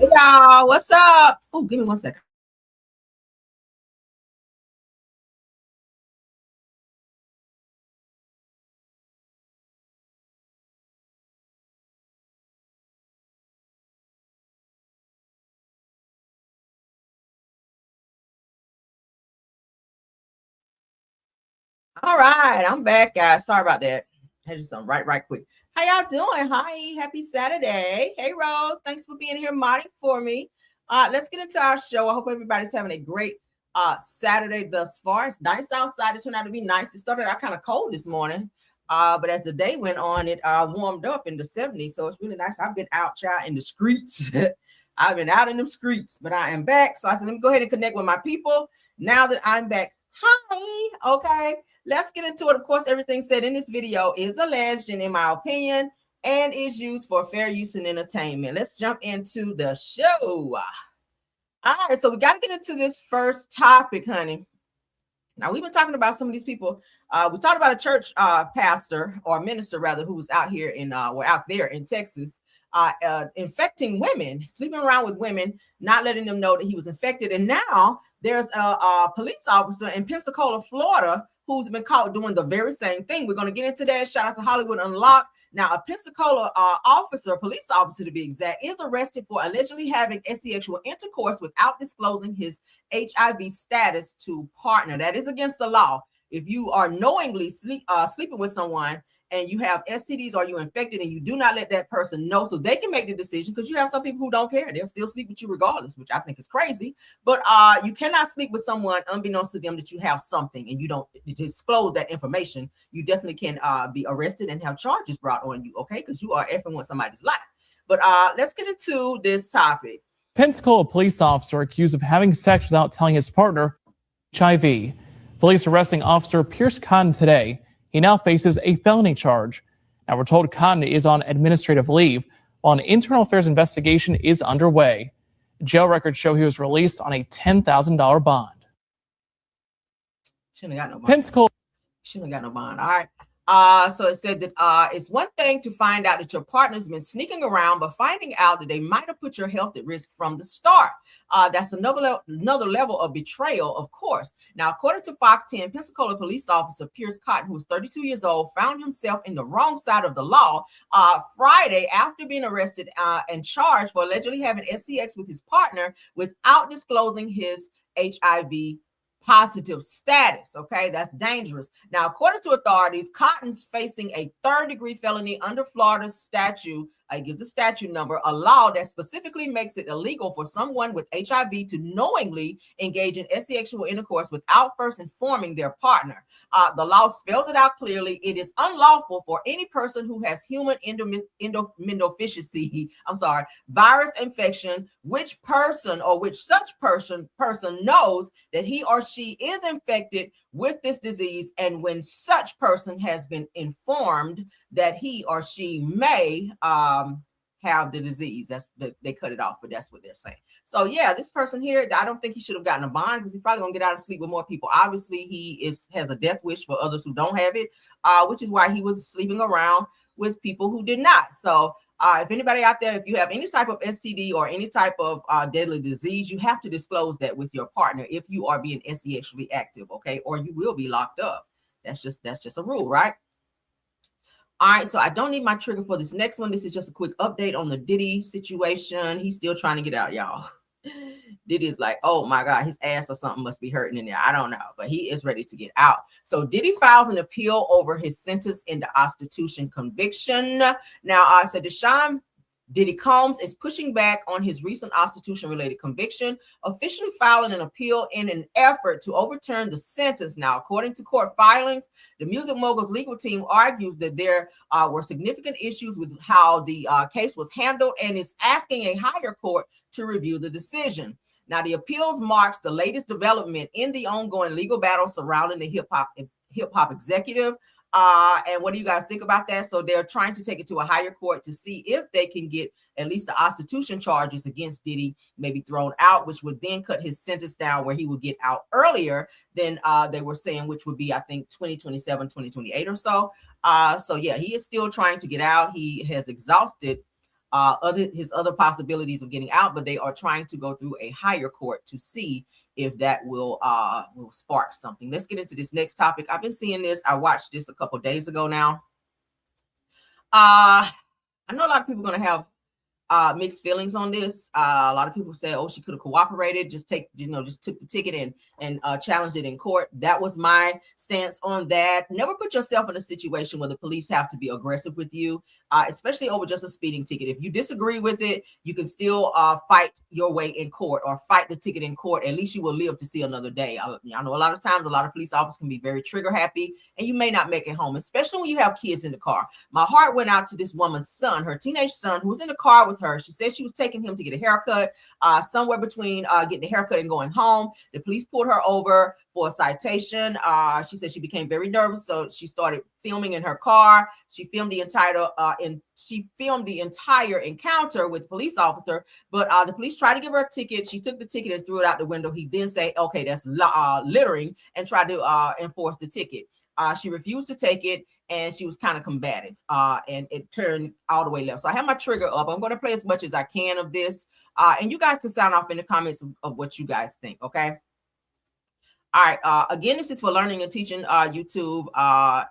Hey y'all, what's up? Oh, give me 1 second. All right, I'm back, guys. Sorry about that. Had to do something right quick. How y'all doing? Hi, happy Saturday. Hey, Rose, thanks for being here, modding for me. Let's get into our show. I hope everybody's having a great Saturday thus far. It's nice outside. It turned out to be nice. It started out kind of cold this morning, but as the day went on, it warmed up in the 70s. So it's really nice. I've been out, child, in the streets. I've been out in the streets, but I am back. So I said, let me go ahead and connect with my people now that I'm back. Hi. Okay. Let's get into it. Of course, everything said in this video is alleged and in my opinion and is used for fair use and entertainment. Let's jump into the show. All right, so we got to get into this first topic, honey. Now, we've been talking about some of these people. We talked about a church pastor or minister, rather, who was out here out there in Texas, infecting women, sleeping around with women, not letting them know that he was infected. And now there's a police officer in Pensacola, Florida, who's been caught doing the very same thing. We're going to get into that. Shout out to Hollywood Unlocked. Now, a Pensacola police officer to be exact, is arrested for allegedly having sexual intercourse without disclosing his HIV status to partner. That is against the law. If you are knowingly sleeping with someone and you have STDs or you're infected and you do not let that person know so they can make the decision, because you have some people who don't care. They'll still sleep with you regardless, which I think is crazy. But you cannot sleep with someone unbeknownst to them that you have something and you don't disclose that information. You definitely can be arrested and have charges brought on you, okay? Because you are effing with somebody's life. But let's get into this topic. Pensacola police officer accused of having sex without telling his partner HIV. Police arresting Officer Pierce Kandi today. He now faces a felony charge. Now, we're told Kandi is on administrative leave while an internal affairs investigation is underway. Jail records show he was released on a $10,000 bond. Shouldn't have got no bond. Pensacola. Shouldn't have got no bond. All right. So it said that it's one thing to find out that your partner's been sneaking around, but finding out that they might have put your health at risk from the start. That's another level of betrayal, of course. Now, according to Fox 10, Pensacola police officer Pierce Cotton, who was 32 years old, found himself in the wrong side of the law Friday after being arrested and charged for allegedly having sex with his partner without disclosing his HIV positive status. Okay, that's dangerous. Now, according to authorities, Cotton's facing a third-degree felony under Florida's statute. I give the statute number, a law that specifically makes it illegal for someone with HIV to knowingly engage in sexual intercourse without first informing their partner. The law spells it out clearly. It is unlawful for any person who has human immunodeficiency, virus infection, which such person knows that he or she is infected with this disease, and when such person has been informed that he or she may have the disease. They cut it off, but that's what they're saying. So yeah, this person here, I don't think he should have gotten a bond because he's probably gonna get out and sleep with more people. Obviously, he has a death wish for others who don't have it, which is why he was sleeping around with people who did not. So if anybody out there, if you have any type of STD or any type of deadly disease, you have to disclose that with your partner if you are being sexually active, okay? Or you will be locked up. That's just a rule, right? All right, so I don't need my trigger for this next one. This is just a quick update on the Diddy situation. He's still trying to get out, y'all. Diddy is like, oh my God, his ass or something must be hurting in there. I don't know, but he is ready to get out. So Diddy files an appeal over his sentence in the prostitution conviction. Now, I said Deshaun Diddy Combs is pushing back on his recent prostitution-related conviction, officially filing an appeal in an effort to overturn the sentence. Now, according to court filings, the music mogul's legal team argues that there were significant issues with how the case was handled and is asking a higher court to review the decision. Now, the appeals marks the latest development in the ongoing legal battle surrounding the hip-hop executive. And what do you guys think about that? So they're trying to take it to a higher court to see if they can get at least the prostitution charges against Diddy maybe thrown out, which would then cut his sentence down where he would get out earlier than they were saying, which would be, I think, 2027, 2028 or so. So yeah, he is still trying to get out. He has exhausted his other possibilities of getting out, but they are trying to go through a higher court to see if that will spark something. Let's get into this next topic. I've been seeing this. I watched this a couple days ago now. I know a lot of people are going to have mixed feelings on this. A lot of people say, oh, she could have cooperated, just took the ticket and challenged it in court. That was my stance on that. Never put yourself in a situation where the police have to be aggressive with you, especially over just a speeding ticket. If you disagree with it, you can still fight your way in court or fight the ticket in court. At least you will live to see another day. I know a lot of times a lot of police officers can be very trigger happy and you may not make it home, especially when you have kids in the car. My heart went out to this woman's son, her teenage son, who was in the car with her. She said she was taking him to get a haircut, somewhere between getting a haircut and going home. The police pulled her over for a citation. She said she became very nervous, so she started filming in her car. She filmed the entire encounter with the police officer, but the police tried to give her a ticket. She took the ticket and threw it out the window. He then said, okay, that's littering, and tried to enforce the ticket. She refused to take it, and she was kind of combative, and it turned all the way left. So I have my trigger up. I'm going to play as much as I can of this, and you guys can sound off in the comments of what you guys think, okay? All right, again, this is for learning and teaching YouTube,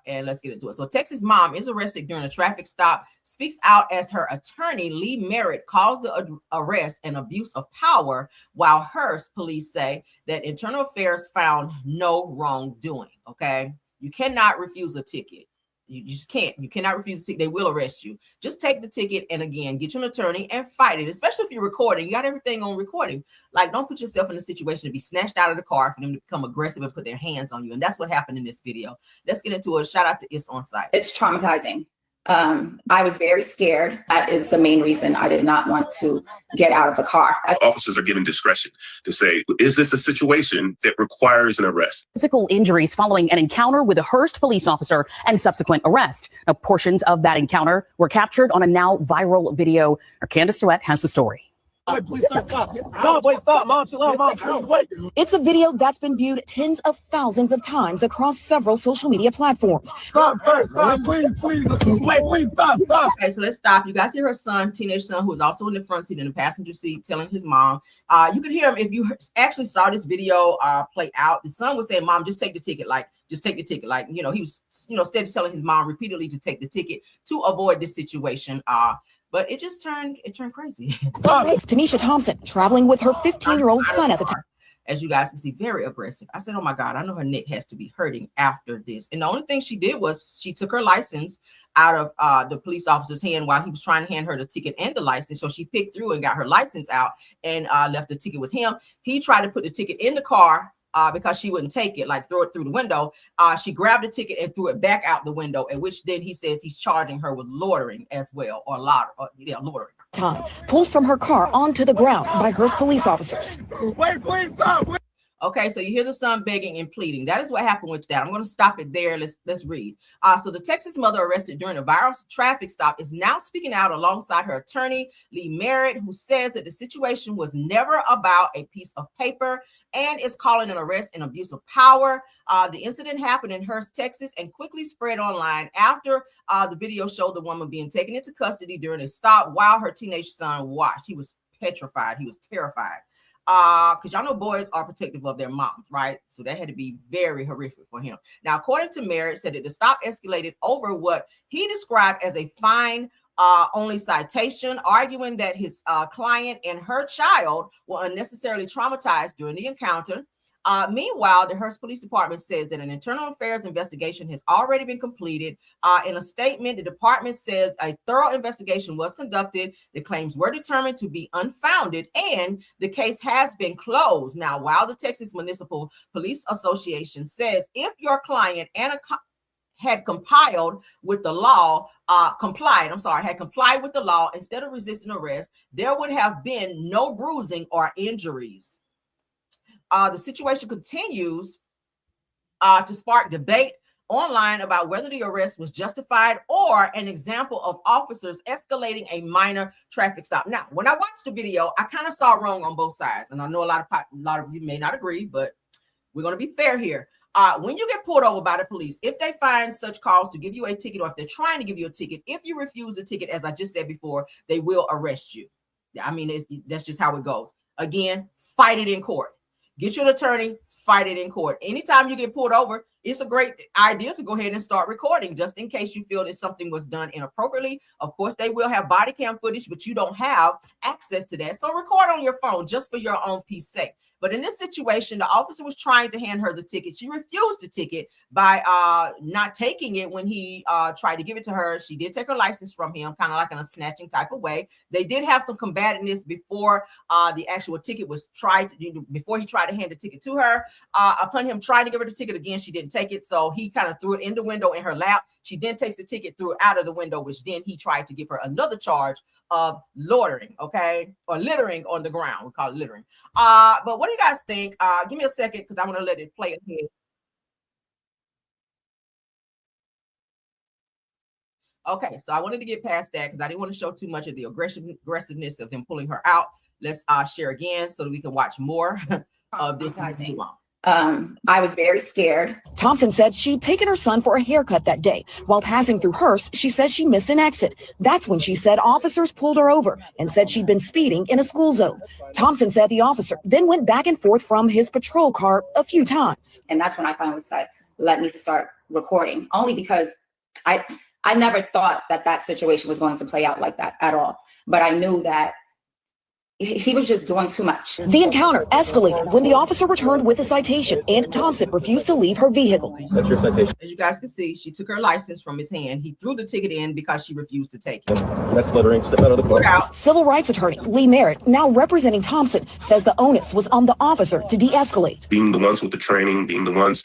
and let's get into it. So Texas mom is arrested during a traffic stop, speaks out as her attorney, Lee Merritt, calls the arrest an abuse of power, while Hearst police say that Internal Affairs found no wrongdoing, okay? You cannot refuse a ticket. You just can't. You cannot refuse a ticket. They will arrest you. Just take the ticket and, again, get you an attorney and fight it, especially if you're recording. You got everything on recording. Like, don't put yourself in a situation to be snatched out of the car for them to become aggressive and put their hands on you. And that's what happened in this video. Let's get into it. Shout out to It's On Site. It's traumatizing. I was very scared. That is the main reason I did not want to get out of the car. Officers are given discretion to say, is this a situation that requires an arrest? Physical injuries following an encounter with a Hearst police officer and subsequent arrest. Now, portions of that encounter were captured on a now viral video. Our Candace Surratt has the story. Wait, please, sir, stop. No, wait, stop. Mom, chill out. Mom, please, wait. It's a video that's been viewed tens of thousands of times across several social media platforms. Stop first. Stop, please. Wait, please, stop. Okay, so let's stop. You guys hear her son, teenage son, who is also in the front seat in the passenger seat, telling his mom. You could hear him if you actually saw this video play out. The son was saying, "Mom, just take the ticket. Like, just take the ticket." Like, he was, steady telling his mom repeatedly to take the ticket to avoid this situation. But it turned crazy. Tanisha Thompson traveling with her 15-year-old son at the time. As you guys can see, very aggressive. I said, oh my God, I know her neck has to be hurting after this. And the only thing she did was she took her license out of the police officer's hand while he was trying to hand her the ticket and the license. So she picked through and got her license out and left the ticket with him. He tried to put the ticket in the car because she wouldn't take it, like throw it through the window. She grabbed the ticket and threw it back out the window, at which then he says he's charging her with loitering as well, or loitering. Time pulled from her car onto the ground by Hearst police officers. Wait, please, stop. Okay, so you hear the son begging and pleading. That is what happened with that. I'm going to stop it there. Let's read. So the Texas mother arrested during a viral traffic stop is now speaking out alongside her attorney, Lee Merritt, who says that the situation was never about a piece of paper and is calling an arrest an abuse of power. The incident happened in Hearst, Texas, and quickly spread online after the video showed the woman being taken into custody during a stop while her teenage son watched. He was petrified. He was terrified. Because y'all know boys are protective of their moms, right? So that had to be very horrific for him. Now, according to Merritt, said that the stop escalated over what he described as a fine only citation, arguing that his client and her child were unnecessarily traumatized during the encounter. Meanwhile, the Hearst Police Department says that an internal affairs investigation has already been completed. In a statement, the department says a thorough investigation was conducted. The claims were determined to be unfounded, and the case has been closed. Now, while the Texas Municipal Police Association says if your client had complied with the law instead of resisting arrest, there would have been no bruising or injuries. The situation continues to spark debate online about whether the arrest was justified or an example of officers escalating a minor traffic stop. Now, when I watched the video, I kind of saw wrong on both sides, and I know a lot of you may not agree, but we're going to be fair here. When you get pulled over by the police, if they find such cause to give you a ticket, or if they're trying to give you a ticket, if you refuse the ticket, as I just said before, they will arrest you. I mean, that's just how it goes. Again, fight it in court. Get you an attorney, fight it in court. Anytime you get pulled over, it's a great idea to go ahead and start recording, just in case you feel that something was done inappropriately. Of course, they will have body cam footage, but you don't have access to that. So record on your phone just for your own peace sake. But in this situation, the officer was trying to hand her the ticket. She refused the ticket by not taking it when he tried to give it to her. She did take her license from him, kind of like in a snatching type of way. They did have some combativeness before the actual ticket was before he tried to hand the ticket to her. Upon him trying to give her the ticket again, she didn't take it. So he kind of threw it in the window in her lap. She then takes the ticket, threw it out of the window, which then he tried to give her another charge of loitering, okay, or littering on the ground. We call it littering. But what do you guys think? Give me a second, because I want to let it play ahead. Okay, so I wanted to get past that because I didn't want to show too much of the aggressiveness of them pulling her out. Let's share again so that we can watch more of this. I was very scared. Thompson said she'd taken her son for a haircut that day. While passing through Hearst, she says she missed an exit. That's when she said officers pulled her over and said she'd been speeding in a school zone. Thompson said the officer then went back and forth from his patrol car a few times. And that's when I finally said, let me start recording, only because I never thought that situation was going to play out like that at all. But I knew that he was just doing too much. The encounter escalated when the officer returned with a citation and Thompson refused to leave her vehicle. That's your citation. As you guys can see, she took her license from his hand. He threw the ticket in because she refused to take it. That's littering. Step out of the court. Civil rights attorney Lee Merritt, now representing Thompson, says the onus was on the officer to de-escalate. Being the ones with the training, being the ones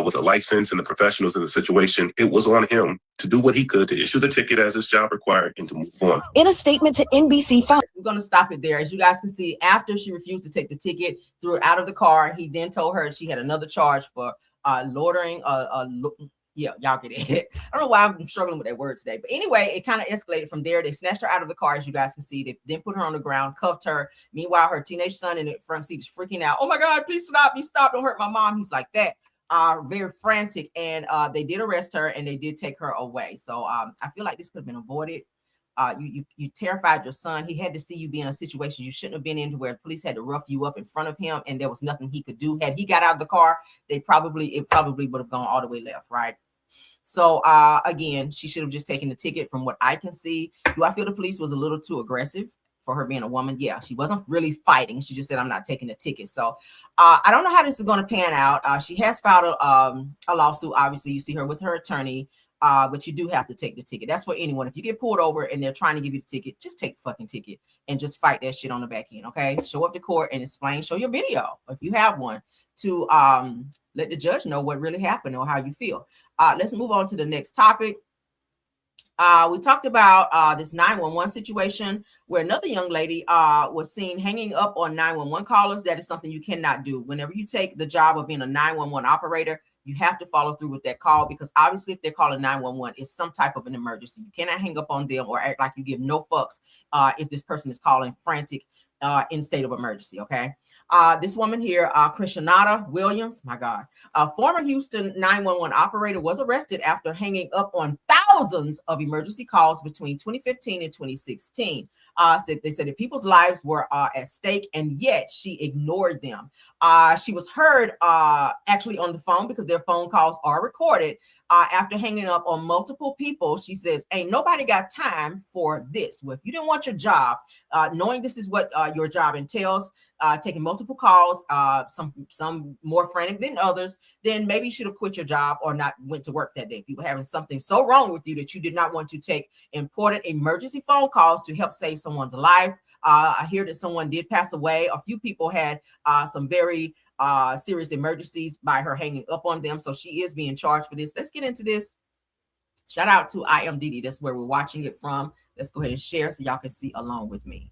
with a license and the professionals in the situation, it was on him to do what he could to issue the ticket as his job required and to move on. In a statement to NBC, we're going to stop it there. As you guys can see, after she refused to take the ticket, threw it out of the car, he then told her she had another charge for loitering. Yeah, y'all get it. I don't know why I'm struggling with that word today. But anyway, it kind of escalated from there. They snatched her out of the car, as you guys can see. They then put her on the ground, cuffed her. Meanwhile, her teenage son in the front seat is freaking out. Oh my God, please stop me. Stop. Don't hurt my mom. He's like that. Very frantic. And they did arrest her and they did take her away. So I feel like this could have been avoided. You terrified your son. He had to see you be in a situation you shouldn't have been in, to where the police had to rough you up in front of him, and there was nothing he could do. Had he got out of the car, it probably would have gone all the way left, right? So again, she should have just taken the ticket. From what I can see, do I feel the police was a little too aggressive for her being a woman? Yeah, she wasn't really fighting. She just said, I'm not taking the ticket. So I don't know how this is going to pan out. She has filed a lawsuit. Obviously, you see her with her attorney. But you do have to take the ticket. That's for anyone. If you get pulled over and they're trying to give you the ticket, just take the fucking ticket and just fight that shit on the back end. Okay, show up to court and explain. Show your video if you have one, to let the judge know what really happened or how you feel. Let's move on to the next topic. We talked about this 911 situation where another young lady was seen hanging up on 911 callers. That is something you cannot do. Whenever you take the job of being a 911 operator, you have to follow through with that call, because obviously if they're calling 911, it's some type of an emergency. You cannot hang up on them or act like you give no fucks if this person is calling frantic in state of emergency, okay? This woman here, Krishnada Williams, my God, a former Houston 911 operator, was arrested after hanging up on thousands of emergency calls between 2015 and 2016. They said that people's lives were at stake, and yet she ignored them. She was heard actually on the phone, because their phone calls are recorded, after hanging up on multiple people. She says, ain't nobody got time for this. Well, if you didn't want your job, knowing this is what your job entails, taking multiple calls, some more frantic than others, then maybe you should have quit your job or not went to work that day. If you were having something so wrong with you that you did not want to take important emergency phone calls to help save someone's life. I hear that someone did pass away. A few people had some very serious emergencies by her hanging up on them. So she is being charged for this. Let's get into this. Shout out to I Am Diddy. That's where we're watching it from. Let's go ahead and share so y'all can see along with me.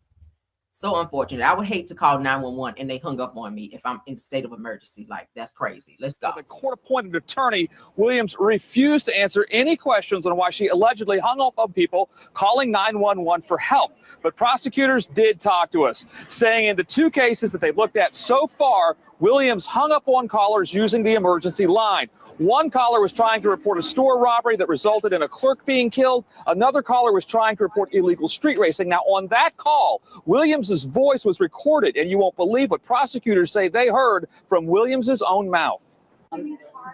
So unfortunate. I would hate to call 911 and they hung up on me if I'm in a state of emergency. Like, that's crazy. Let's go. The court-appointed attorney, Williams, refused to answer any questions on why she allegedly hung up on people calling 911 for help. But prosecutors did talk to us, saying in the two cases that they've looked at so far, Williams hung up on callers using the emergency line. One caller was trying to report a store robbery that resulted in a clerk being killed. Another caller was trying to report illegal street racing. Now, on that call, Williams's voice was recorded, and you won't believe what prosecutors say they heard from Williams's own mouth.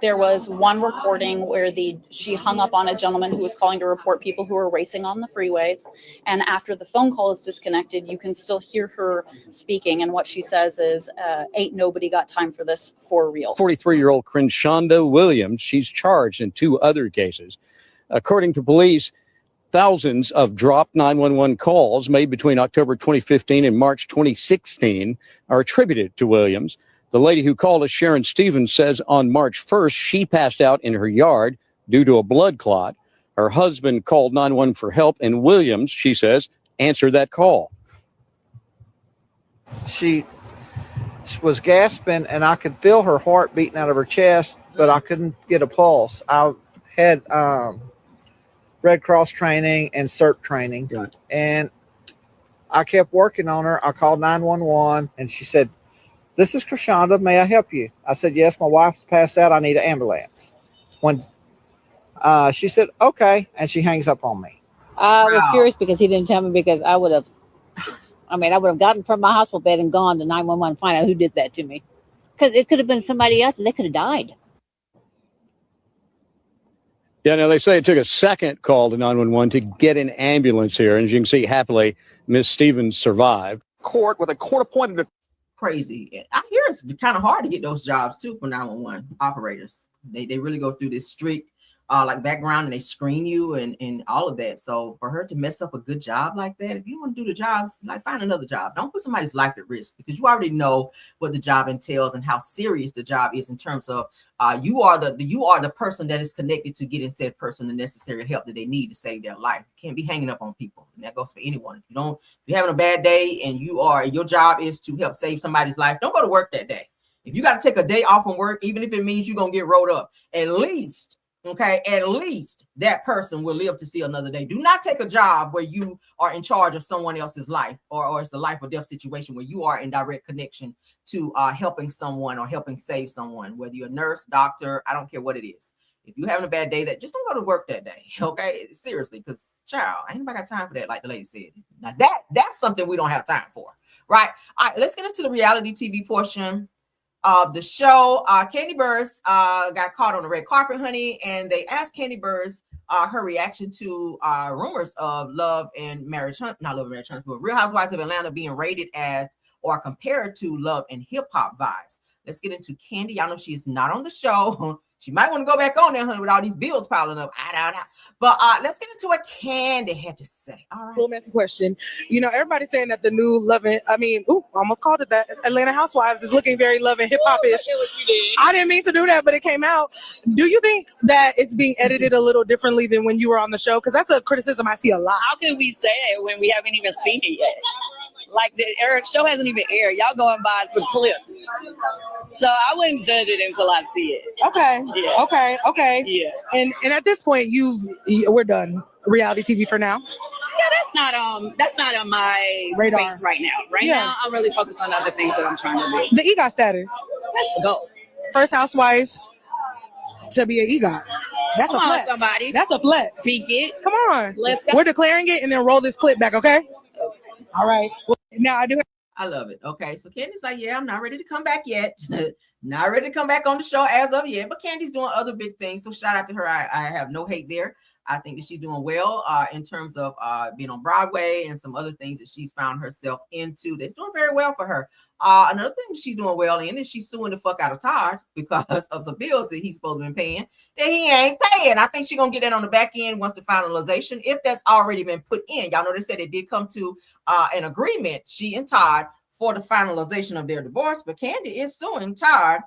There was one recording where she hung up on a gentleman who was calling to report people who were racing on the freeways. And after the phone call is disconnected, you can still hear her speaking. And what she says is, ain't nobody got time for this for real. 43-year-old Crenshawnda Williams, she's charged in 2 other cases. According to police, thousands of dropped 911 calls made between October 2015 and March 2016 are attributed to Williams. The lady who called us, Sharon Stevens, says on March 1st, she passed out in her yard due to a blood clot. Her husband called 911 for help, and Williams, she says, answered that call. She was gasping, and I could feel her heart beating out of her chest, but I couldn't get a pulse. I had Red Cross training and CERT training, right, and I kept working on her. I called 911, and she said, "This is Crenshawnda. May I help you?" I said, "Yes, my wife's passed out. I need an ambulance." When she said, "Okay," and she hangs up on me. I was furious because he didn't tell me, because I would have gotten from my hospital bed and gone to 911 to find out who did that to me. Because it could have been somebody else and they could have died. Yeah, now they say it took a second call to 911 to get an ambulance here. And as you can see, happily, Miss Stevens survived. Court with a court-appointed. Crazy. I hear it's kind of hard to get those jobs too for 911 operators. They really go through this strict like background, and they screen you and all of that. So for her to mess up a good job like that, if you want to do the jobs, like, find another job. Don't put somebody's life at risk, because you already know what the job entails and how serious the job is in terms of you are the person that is connected to getting said person the necessary help that they need to save their life. You can't be hanging up on people, and that goes for anyone. If you're having a bad day and your job is to help save somebody's life, don't go to work that day. If you got to take a day off from work, even if it means you're gonna get rolled up, at least that person will live to see another day. Do not take a job where you are in charge of someone else's life, or it's a life or death situation where you are in direct connection to helping someone or helping save someone, whether you're a nurse, doctor, I don't care what it is. If you're having a bad day, just don't go to work that day. Okay, seriously, because child, ain't nobody got time for that, like the lady said. Now that's something we don't have time for, right? All right, let's get into the reality TV portion of the show. Kandi Burruss got caught on the red carpet, honey, and they asked Kandi Burruss her reaction to rumors of Love and Marriage Hunt, not Love and Marriage Hunt, but Real Housewives of Atlanta being rated as or compared to Love and Hip Hop vibes. Let's get into Kandi. Y'all know she is not on the show. She might want to go back on there, honey, with all these bills piling up. I don't know. But let's get into what Kandi had to say. All right. Cool, messy question. You know, everybody's saying that the new almost called it that, Atlanta Housewives is looking very Love and Hip Hop-ish. I didn't mean to do that, but it came out. Do you think that it's being edited a little differently than when you were on the show? Because that's a criticism I see a lot. How can we say it when we haven't even seen it yet? Like, the show hasn't even aired. Y'all going by some clips. So I wouldn't judge it until I see it. Okay. Yeah. Okay. Yeah. And at this point, we're done reality TV for now. Yeah, that's not on my radar space right now. Now, I'm really focused on other things that I'm trying to do. The EGOT status. That's the goal. First housewife to be an EGOT. That's Come a flex. on, somebody. That's a flex. Speak it. Come on. Let's go. We're declaring it, and then roll this clip back, okay? All right. Well, now I love it. Okay, so Kandi's like, yeah, I'm not ready to come back yet. Not ready to come back on the show as of yet, but Kandi's doing other big things. So shout out to her. I have no hate there. I think that she's doing well in terms of being on Broadway and some other things that she's found herself into. That's doing very well for her. Another thing she's doing well in is she's suing the fuck out of Todd because of some bills that he's supposed to be paying that he ain't paying. I think she's gonna get that on the back end once the finalization, if that's already been put in. Y'all know they said it did come to an agreement, she and Todd, for the finalization of their divorce, but Kandi is suing Todd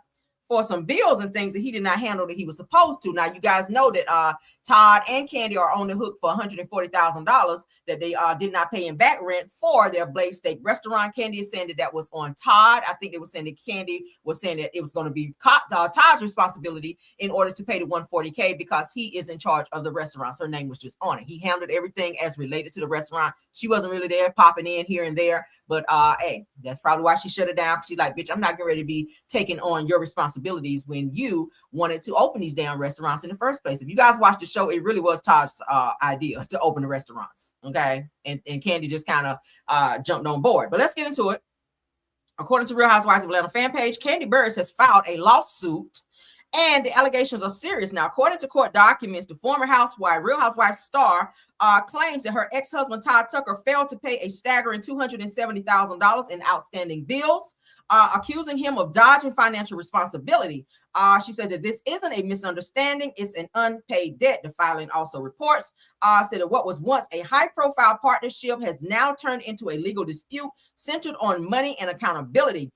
for some bills and things that he did not handle that he was supposed to. Now, you guys know that Todd and Kandi are on the hook for $140,000 that they did not pay in back rent for their Blaze Steak restaurant. Kandi is saying that was on Todd. I think they were saying that Kandi was saying that it was going to be Todd's responsibility in order to pay the $140K because he is in charge of the restaurants. Her name was just on it. He handled everything as related to the restaurant. She wasn't really there, popping in here and there. But hey, that's probably why she shut it down. She's like, bitch, I'm not getting ready to be taking on your responsibilities when you wanted to open these damn restaurants in the first place. If you guys watched the show, it really was Todd's idea to open the restaurants. Okay. And Kandi just kind of jumped on board. But let's get into it. According to Real Housewives of Atlanta fan page, Kandi Burruss has filed a lawsuit, and the allegations are serious. Now, according to court documents, the former housewife, Real Housewives star, claims that her ex-husband, Todd Tucker, failed to pay a staggering $270,000 in outstanding bills, accusing him of dodging financial responsibility. She said that this isn't a misunderstanding, it's an unpaid debt. The filing also reports said that what was once a high-profile partnership has now turned into a legal dispute centered on money and accountability.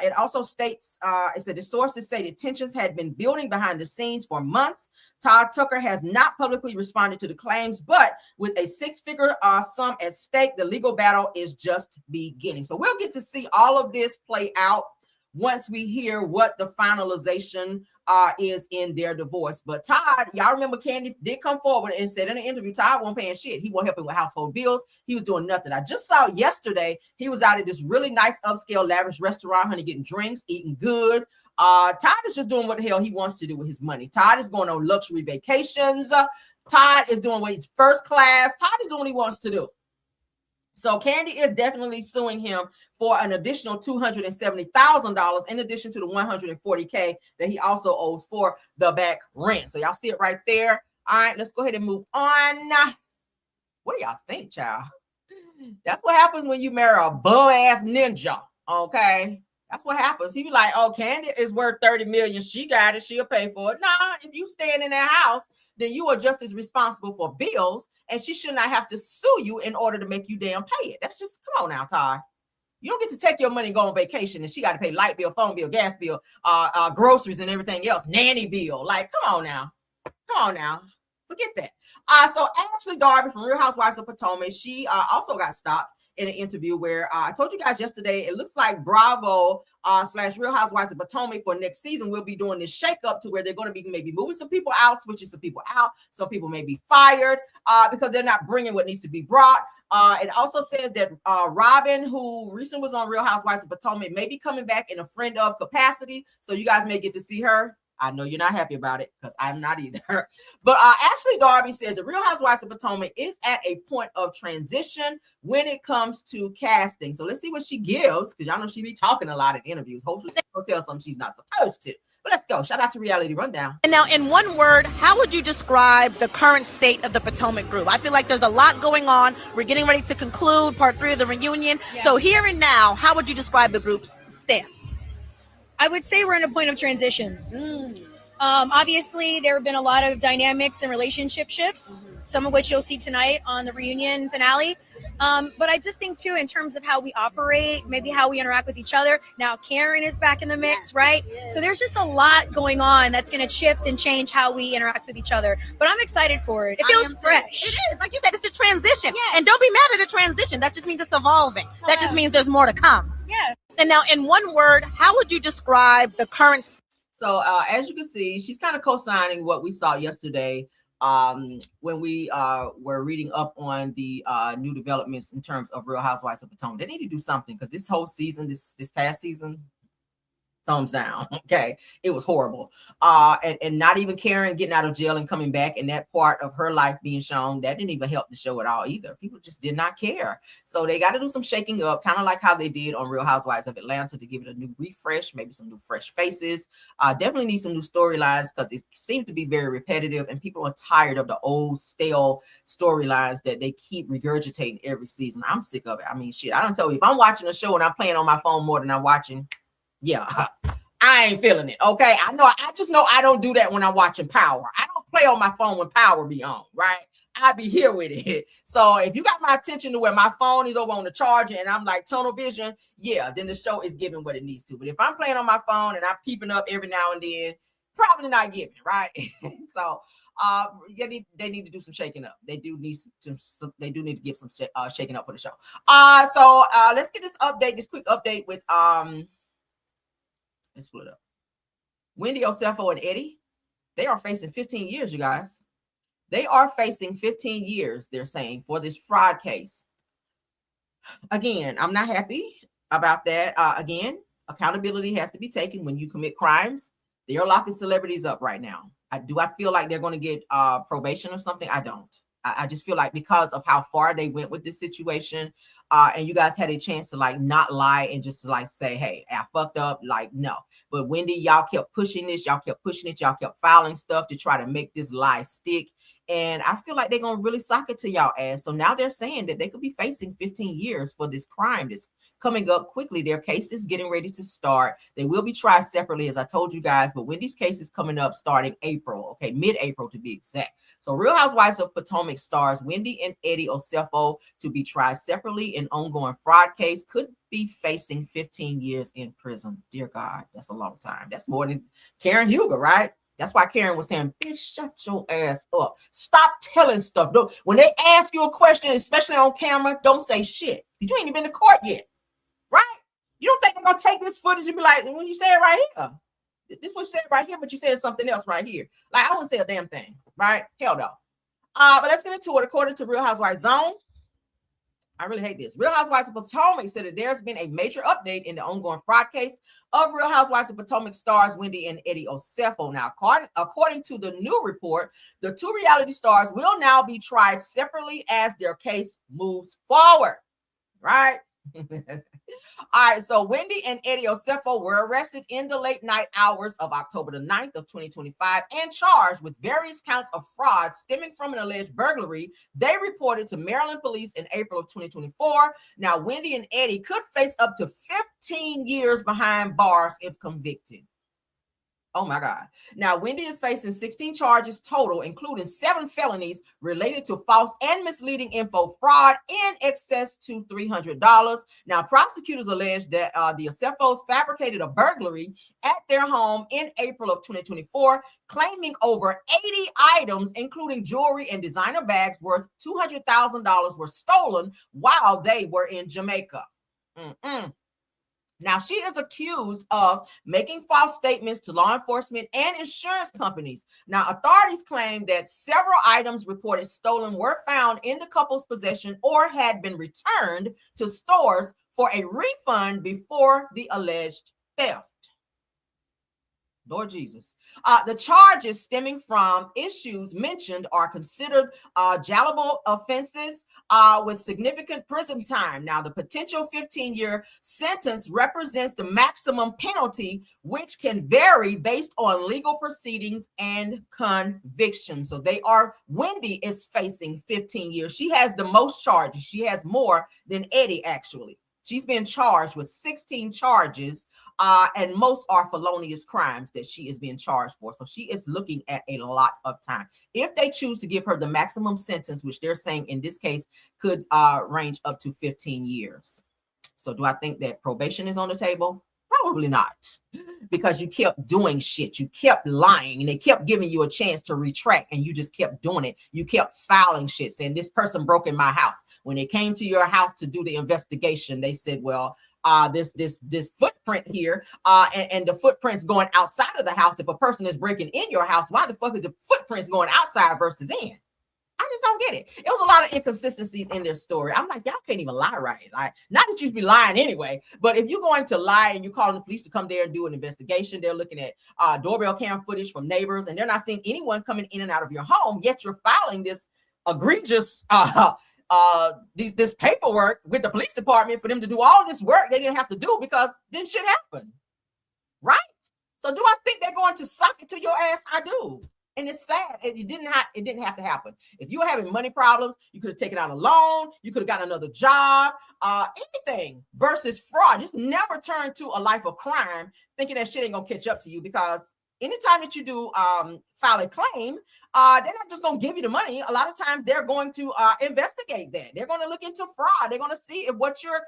It also states, it said the sources say the tensions had been building behind the scenes for months. Todd Tucker has not publicly responded to the claims, but with a six-figure sum at stake, the legal battle is just beginning. So we'll get to see all of this play out once we hear what the finalization is in their divorce. But Todd, y'all remember Kandi did come forward and said in an interview, Todd wasn't paying shit. He wasn't helping with household bills. He was doing nothing. I just saw yesterday, he was out at this really nice upscale lavish restaurant, honey, getting drinks, eating good. Todd is just doing what the hell he wants to do with his money. Todd is going on luxury vacations. Todd is doing what he's first class. Todd is doing what he wants to do. So Kandi is definitely suing him for an additional $270,000 in addition to the $140K that he also owes for the back rent. So y'all see it right there. All right, let's go ahead and move on. What do y'all think, child? That's what happens when you marry a bum-ass ninja, okay? That's what happens. He be like, oh, Kandi is worth $30 million. She got it. She'll pay for it. Nah, if you stand in that house, then you are just as responsible for bills, and she should not have to sue you in order to make you damn pay it. That's just, come on now, Todd. You don't get to take your money and go on vacation, and she got to pay light bill, phone bill, gas bill, groceries, and everything else, nanny bill. Like, come on now. Come on now. Forget that. So Ashley Darby from Real Housewives of Potomac, she also got stopped in an interview where I told you guys yesterday, it looks like Bravo / Real Housewives of Potomac for next season will be doing this shakeup to where they're going to be maybe moving some people out, switching some people out. Some people may be fired because they're not bringing what needs to be brought. It also says that Robin, who recently was on Real Housewives of Potomac, may be coming back in a friend of capacity. So you guys may get to see her. I know you're not happy about it because I'm not either. But Ashley Darby says the Real Housewives of Potomac is at a point of transition when it comes to casting. So let's see what she gives, because y'all know she be talking a lot in interviews. Hopefully she'll tell something she's not supposed to. But let's go. Shout out to Reality Rundown. And now, in one word, how would you describe the current state of the Potomac group? I feel like there's a lot going on. We're getting ready to conclude part 3 of the reunion. Yeah. So here and now, how would you describe the group's stance? I would say we're in a point of transition. Obviously, there have been a lot of dynamics and relationship shifts, some of which you'll see tonight on the reunion finale. But I just think, too, in terms of how we operate, maybe how we interact with each other. Now, Karen is back in the mix, right? Yes. So there's just a lot going on that's going to shift and change how we interact with each other. But I'm excited for it. It feels fresh. It is. Like you said, it's a transition. Yes. And don't be mad at the transition. That just means it's evolving. That just means there's more to come. Yeah. And now, in one word, how would you describe the current? So as you can see, she's kind of co-signing what we saw yesterday when we were reading up on the new developments in terms of Real Housewives of Potomac. They need to do something because this whole season, this past season, thumbs down. Okay, it was horrible. And not even Karen getting out of jail and coming back, and that part of her life being shown, that didn't even help the show at all either. People just did not care. So they got to do some shaking up, kind of like how they did on Real Housewives of Atlanta, to give it a new refresh, maybe some new fresh faces. Definitely need some new storylines because it seems to be very repetitive, and people are tired of the old stale storylines that they keep regurgitating every season. I'm sick of it. I mean, shit, I don't tell you, if I'm watching a show and I'm playing on my phone more than I'm watching, yeah, I ain't feeling it. Okay. I just know I don't do that when I'm watching Power. I don't play on my phone when Power be on, right? I'll be here with it. So if you got my attention to where my phone is over on the charger and I'm like tunnel vision, yeah, then the show is giving what it needs to. But if I'm playing on my phone and I'm peeping up every now and then, probably not giving, right? So yeah, they need to do some shaking up. They do need they do need to give some shaking up for the show. So let's get this quick update with let's pull it up. Wendy Osefo and Eddie, they are facing 15 years, you guys. They are facing 15 years, they're saying, for this fraud case. Again, I'm not happy about that. Again, accountability has to be taken when you commit crimes. They are locking celebrities up right now. Do I feel like they're going to get probation or something? I don't. I just feel like because of how far they went with this situation, and you guys had a chance to like not lie and just like say, hey, I fucked up. Like, no. But Wendy, y'all kept pushing this. Y'all kept pushing it. Y'all kept filing stuff to try to make this lie stick. And I feel like they're going to really sock it to y'all ass. So now they're saying that they could be facing 15 years for this crime that's coming up quickly. Their case is getting ready to start. They will be tried separately, as I told you guys. But Wendy's case is coming up starting April. Okay, mid-April to be exact. So Real Housewives of Potomac stars Wendy and Eddie Osefo to be tried separately in ongoing fraud case. Could be facing 15 years in prison. Dear God, that's a long time. That's more than Karen Huger, right? That's why Karen was saying, bitch, shut your ass up. Stop telling stuff. When they ask you a question, especially on camera, don't say shit. You ain't even been to court yet, right? You don't think they're going to take this footage and be like, well, you said right here. This is what you said right here, but you said something else right here. Like, I wouldn't say a damn thing, right? Hell no. But let's get into it. According to Real Housewives Zone, I really hate this. Real Housewives of Potomac said that there's been a major update in the ongoing fraud case of Real Housewives of Potomac stars Wendy and Eddie Osefo. Now, according to the new report, the two reality stars will now be tried separately as their case moves forward, right? All right, so Wendy and Eddie Osefo were arrested in the late night hours of October the 9th of 2025 and charged with various counts of fraud stemming from an alleged burglary they reported to Maryland police in April of 2024. Now, Wendy and Eddie could face up to 15 years behind bars if convicted. Oh my God. Now, Wendy is facing 16 charges total, including 7 felonies related to false and misleading info fraud in excess to $300. Now, prosecutors allege that the Osefos fabricated a burglary at their home in April of 2024, claiming over 80 items, including jewelry and designer bags worth $200,000 were stolen while they were in Jamaica. Now, she is accused of making false statements to law enforcement and insurance companies. Now, authorities claim that several items reported stolen were found in the couple's possession or had been returned to stores for a refund before the alleged theft. Lord Jesus. The charges stemming from issues mentioned are considered jailable offenses with significant prison time. Now, the potential 15-year sentence represents the maximum penalty, which can vary based on legal proceedings and conviction. So Wendy is facing 15 years. She has the most charges. She has more than Eddie, actually. She's been charged with 16 charges, and most are felonious crimes that she is being charged for. So she is looking at a lot of time. If they choose to give her the maximum sentence, which they're saying in this case could range up to 15 years. So do I think that probation is on the table? Probably not, because you kept doing shit. You kept lying, and they kept giving you a chance to retract, and you just kept doing it. You kept filing shit, saying this person broke in my house. When they came to your house to do the investigation, they said, well, this footprint here, and the footprints going outside of the house. If a person is breaking in your house, why the fuck is the footprints going outside versus in? I just don't get it. It was a lot of inconsistencies in their story. I'm like, y'all can't even lie right. Like, not that you'd be lying anyway, but if you're going to lie and you're calling the police to come there and do an investigation, they're looking at doorbell cam footage from neighbors, and they're not seeing anyone coming in and out of your home, yet you're filing this egregious this paperwork with the police department for them to do all this work they didn't have to do because then shit happened, right? So do I think they're going to suck it to your ass? I do. And it's sad. It didn't have to happen. If you were having money problems, you could have taken out a loan. You could have gotten another job, anything versus fraud. Just never turn to a life of crime thinking that shit ain't going to catch up to you, because anytime that you do file a claim, they're not just going to give you the money. A lot of times they're going to investigate that. They're going to look into fraud. They're going to see if what you're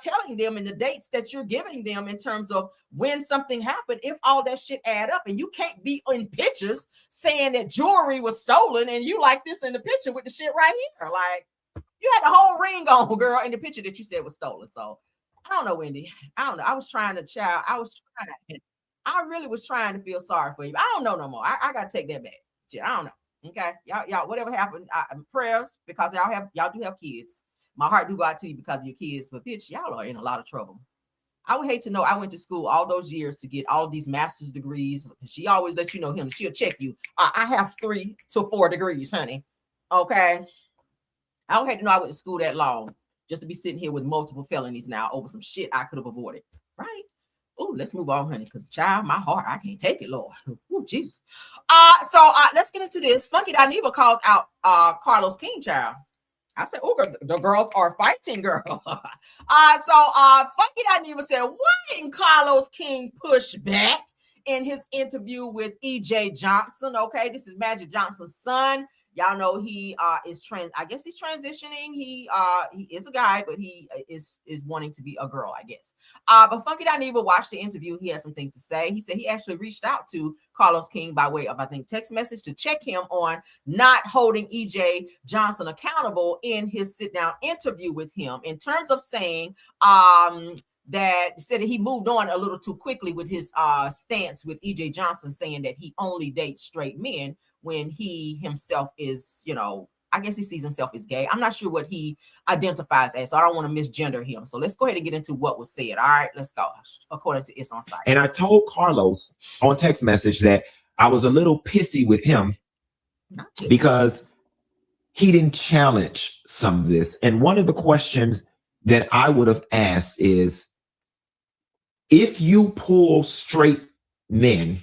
telling them and the dates that you're giving them in terms of when something happened, if all that shit add up. And you can't be in pictures saying that jewelry was stolen and you like this in the picture with the shit right here. Like, you had the whole ring on, girl, in the picture that you said was stolen. So I don't know, Wendy. I don't know. I was trying to I really was trying to feel sorry for you. I don't know no more. I got to take that back. I don't know. Okay, y'all, whatever happened, prayers, because y'all do have kids. My heart do go out to you because of your kids, but bitch, y'all are in a lot of trouble. I would hate to know. I went to school all those years to get all these master's degrees. She always let you know him. She'll check you. I have 3 to 4 degrees, honey. Okay, I would hate to know I went to school that long just to be sitting here with multiple felonies now over some shit I could have avoided. Right? Oh, let's move on, honey, because child, my heart, I can't take it, Lord. Oh, Jesus. So let's get into this. Funky Dineva calls out Carlos King, child. I said, oh, the girls are fighting, girl. So Funky Dineva said, why didn't Carlos King push back in his interview with EJ Johnson? Okay, this is Magic Johnson's son. Y'all know he is I guess he's transitioning. He is a guy, but he is wanting to be a girl, I guess. But Funky Dineva watched the interview. He had some things to say. He said he actually reached out to Carlos King by way of, I think, text message to check him on not holding EJ Johnson accountable in his sit-down interview with him, in terms of saying that said that he moved on a little too quickly with his stance with EJ Johnson, saying that he only dates straight men, when he himself is, I guess he sees himself as gay. I'm not sure what he identifies as, so I don't want to misgender him. So let's go ahead and get into what was said. All right, let's go. According to It's On Site. And I told Carlos on text message that I was a little pissy with him because he didn't challenge some of this. And one of the questions that I would have asked is, if you pull straight men,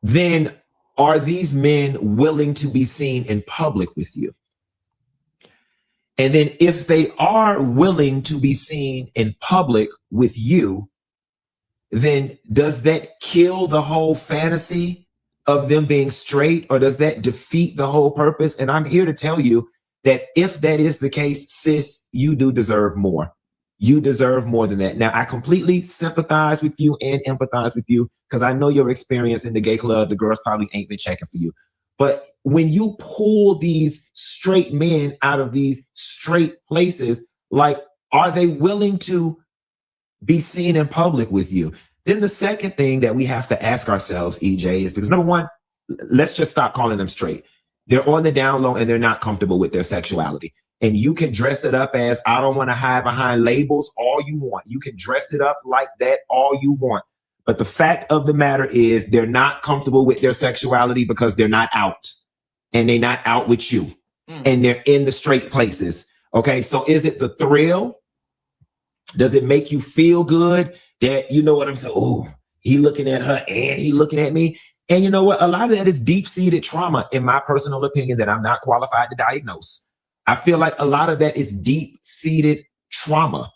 then are these men willing to be seen in public with you? And then if they are willing to be seen in public with you, then does that kill the whole fantasy of them being straight, or does that defeat the whole purpose? And I'm here to tell you that if that is the case, sis, you do deserve more. You deserve more than that. Now, I completely sympathize with you and empathize with you, because I know your experience in the gay club, the girls probably ain't been checking for you. But when you pull these straight men out of these straight places, like, are they willing to be seen in public with you? Then the second thing that we have to ask ourselves, EJ, is because number one, let's just stop calling them straight. They're on the down low and they're not comfortable with their sexuality. And you can dress it up as, I don't want to hide behind labels, all you want. You can dress it up like that all you want. But the fact of the matter is they're not comfortable with their sexuality because they're not out. And they're not out with you. And they're in the straight places. Okay, so is it the thrill? Does it make you feel good that, you know what I'm saying? Oh, he looking at her and he looking at me. And you know what? A lot of that is deep-seated trauma, in my personal opinion, that I'm not qualified to diagnose. I feel like a lot of that is deep-seated trauma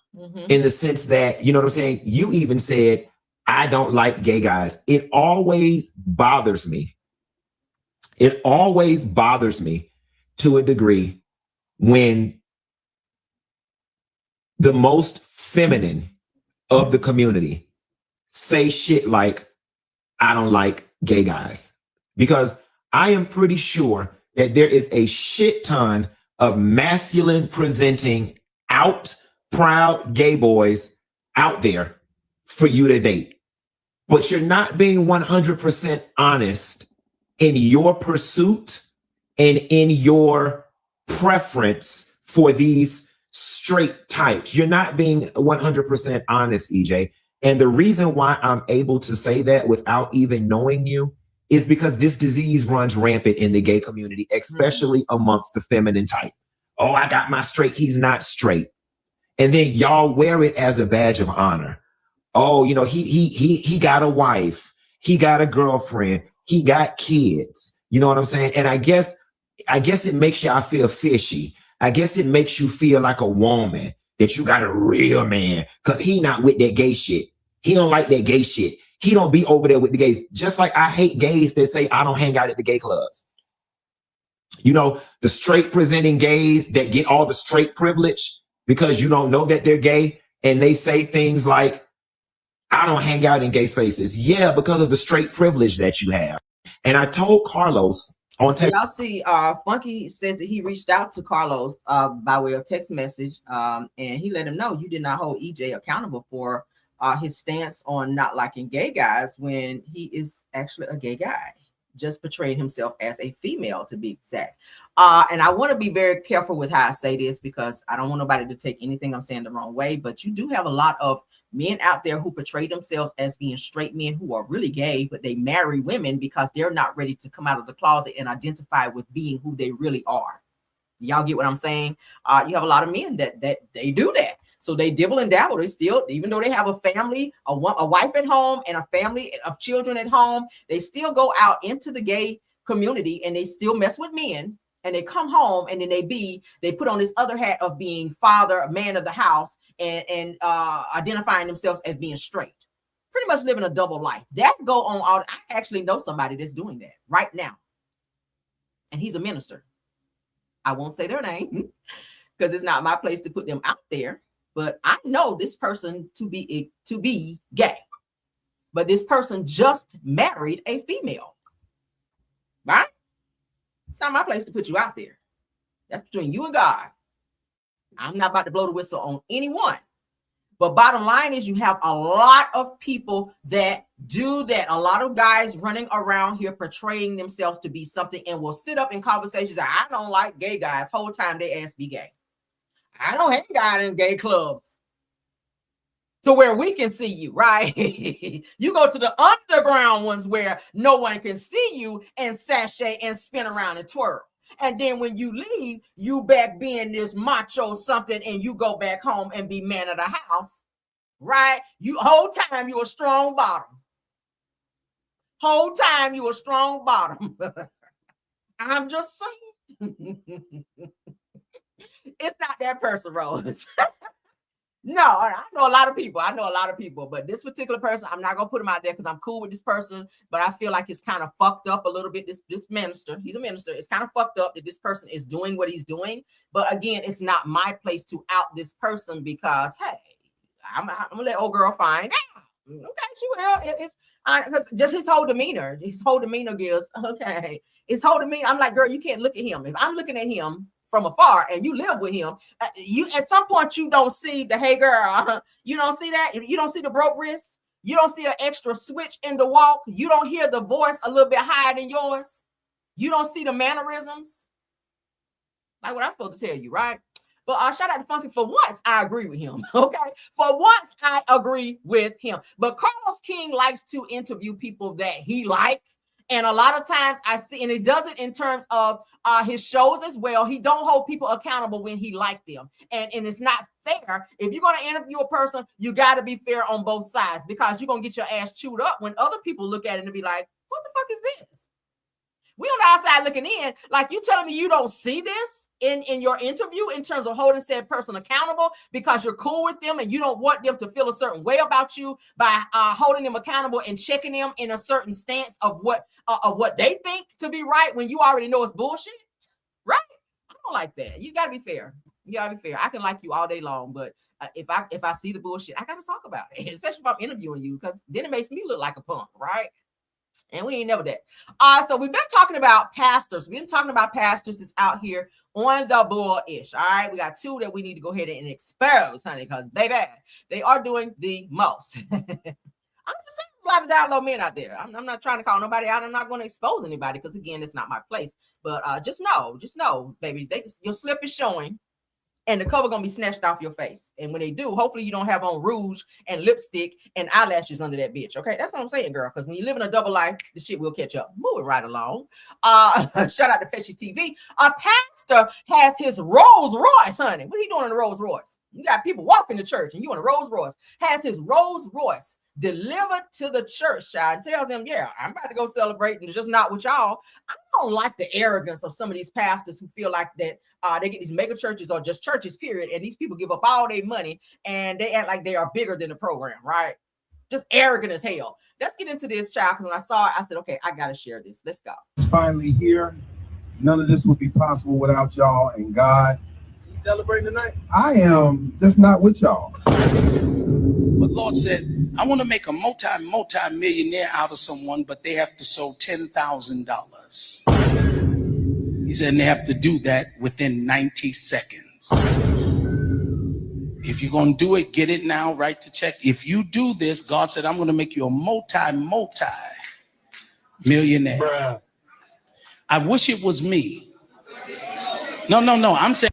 in the sense that, you know what I'm saying? You even said, I don't like gay guys. It always bothers me. It always bothers me to a degree when the most feminine of the community say shit like, I don't like gay guys. Because I am pretty sure that there is a shit ton of masculine presenting out proud gay boys out there for you to date. But you're not being 100% honest in your pursuit and in your preference for these straight types. You're not being 100% honest, EJ. And the reason why I'm able to say that without even knowing you is because this disease runs rampant in the gay community, especially amongst the feminine type. Oh, I got my straight, he's not straight. And then y'all wear it as a badge of honor. Oh, you know, he got a wife, he got a girlfriend, he got kids. You know what I'm saying? And I guess it makes y'all feel fishy. I guess it makes you feel like a woman, that you got a real man, because he not with that gay shit. He don't like that gay shit. he don't be over there with the gays. Just like I hate gays that say I don't hang out at the gay clubs. You know, the straight presenting gays that get all the straight privilege because you don't know that they're gay, and they say things like, I don't hang out in gay spaces. Yeah, because of the straight privilege that you have. And I told Carlos on text. Y'all see, Funky says that he reached out to Carlos by way of text message, and he let him know you did not hold EJ accountable for his stance on not liking gay guys when he is actually a gay guy. Just portrayed himself as a female, to be exact. And I want to be very careful with how I say this because I don't want nobody to take anything I'm saying the wrong way. But you do have a lot of men out there who portray themselves as being straight men who are really gay, but they marry women because they're not ready to come out of the closet and identify with being who they really are. Y'all get what I'm saying? You have a lot of men that they do that. So they dibble and dabble. They still, even though they have a family, a wife at home and a family of children at home, they still go out into the gay community and they still mess with men. And they come home and then they put on this other hat of being father, a man of the house, and identifying themselves as being straight. Pretty much living a double life. That go on all. I actually know somebody that's doing that right now. And he's a minister. I won't say their name because it's not my place to put them out there. But I know this person to be gay. But this person just married a female. Right? It's not my place to put you out there. That's between you and God. I'm not about to blow the whistle on anyone. But bottom line is you have a lot of people that do that. A lot of guys running around here portraying themselves to be something and will sit up in conversations that I don't like gay guys. Whole time they ass be gay. I don't hang out in gay clubs to where we can see you, right? You go to the underground ones where no one can see you and sashay and spin around and twirl. And then when you leave, you back being this macho something and you go back home and be man of the house, right? You whole time you a strong bottom. Whole time you a strong bottom. I'm just saying. It's not that person, Rose. No, I know a lot of people. But this particular person, I'm not gonna put him out there because I'm cool with this person. But I feel like it's kind of fucked up a little bit. This minister, he's a minister. It's kind of fucked up that this person is doing what he's doing. But again, it's not my place to out this person because hey, I'm gonna let old girl find out. Okay, she will. It's because just his whole demeanor gives okay. His whole demeanor. I'm like, girl, you can't look at him. If I'm looking at him from afar and you live with him, you at some point you don't see the hey girl, you don't see that, you don't see the broke wrist, you don't see an extra switch in the walk, you don't hear the voice a little bit higher than yours, you don't see the mannerisms, like what I'm supposed to tell you, right? But shout out to Funky. For once, I agree with him. Okay, for once I agree with him. But Carlos King likes to interview people that he likes. And a lot of times I see, and he does it in terms of his shows as well. He don't hold people accountable when he liked them. And it's not fair. If you're going to interview a person, you got to be fair on both sides because you're going to get your ass chewed up when other people look at it and be like, what the fuck is this? We on the outside looking in, like you telling me you don't see this in your interview in terms of holding said person accountable because you're cool with them and you don't want them to feel a certain way about you by holding them accountable and checking them in a certain stance of what they think to be right when you already know it's bullshit, right? I don't like that. You got to be fair. You got to be fair. I can like you all day long, but if I see the bullshit, I got to talk about it, especially if I'm interviewing you because then it makes me look like a punk, right? And we ain't never that. So we've been talking about pastors. We've been talking about pastors that's out here on the bullish. All right. We got two that we need to go ahead and expose, honey, because baby, they are doing the most. I'm just saying there's a lot of down low men out there. I'm not trying to call nobody out. I'm not going to expose anybody because again, it's not my place. But just know, baby, your slip is showing. And the cover gonna be snatched off your face. And when they do, hopefully you don't have on rouge and lipstick and eyelashes under that bitch. Okay, that's what I'm saying, girl. Because when you live in a double life, the shit will catch up. Moving right along. Shout out to Pesci TV. A pastor has his Rolls Royce, honey. What are you doing in a Rolls Royce? You got people walking to church and you in a Rolls Royce. Has his Rolls Royce delivered to the church, child, and tells them, yeah, I'm about to go celebrate and it's just not with y'all. I don't like the arrogance of some of these pastors who feel like that they get these mega churches or just churches, period, and these people give up all their money and they act like they are bigger than the program, right? just arrogant as hell. Let's get into this, child, because when I saw it, I said, okay, I got to share this. Let's go. It's finally here. None of this would be possible without y'all and God. You celebrating tonight? I am just not with y'all. But Lord said, I want to make a multi-millionaire out of someone, but they have to sow $10,000. He said, and they have to do that within 90 seconds. If you're going to do it, get it now, write the check. If you do this, God said, I'm going to make you a multi-millionaire. Bruh. I wish it was me. No. I'm saying.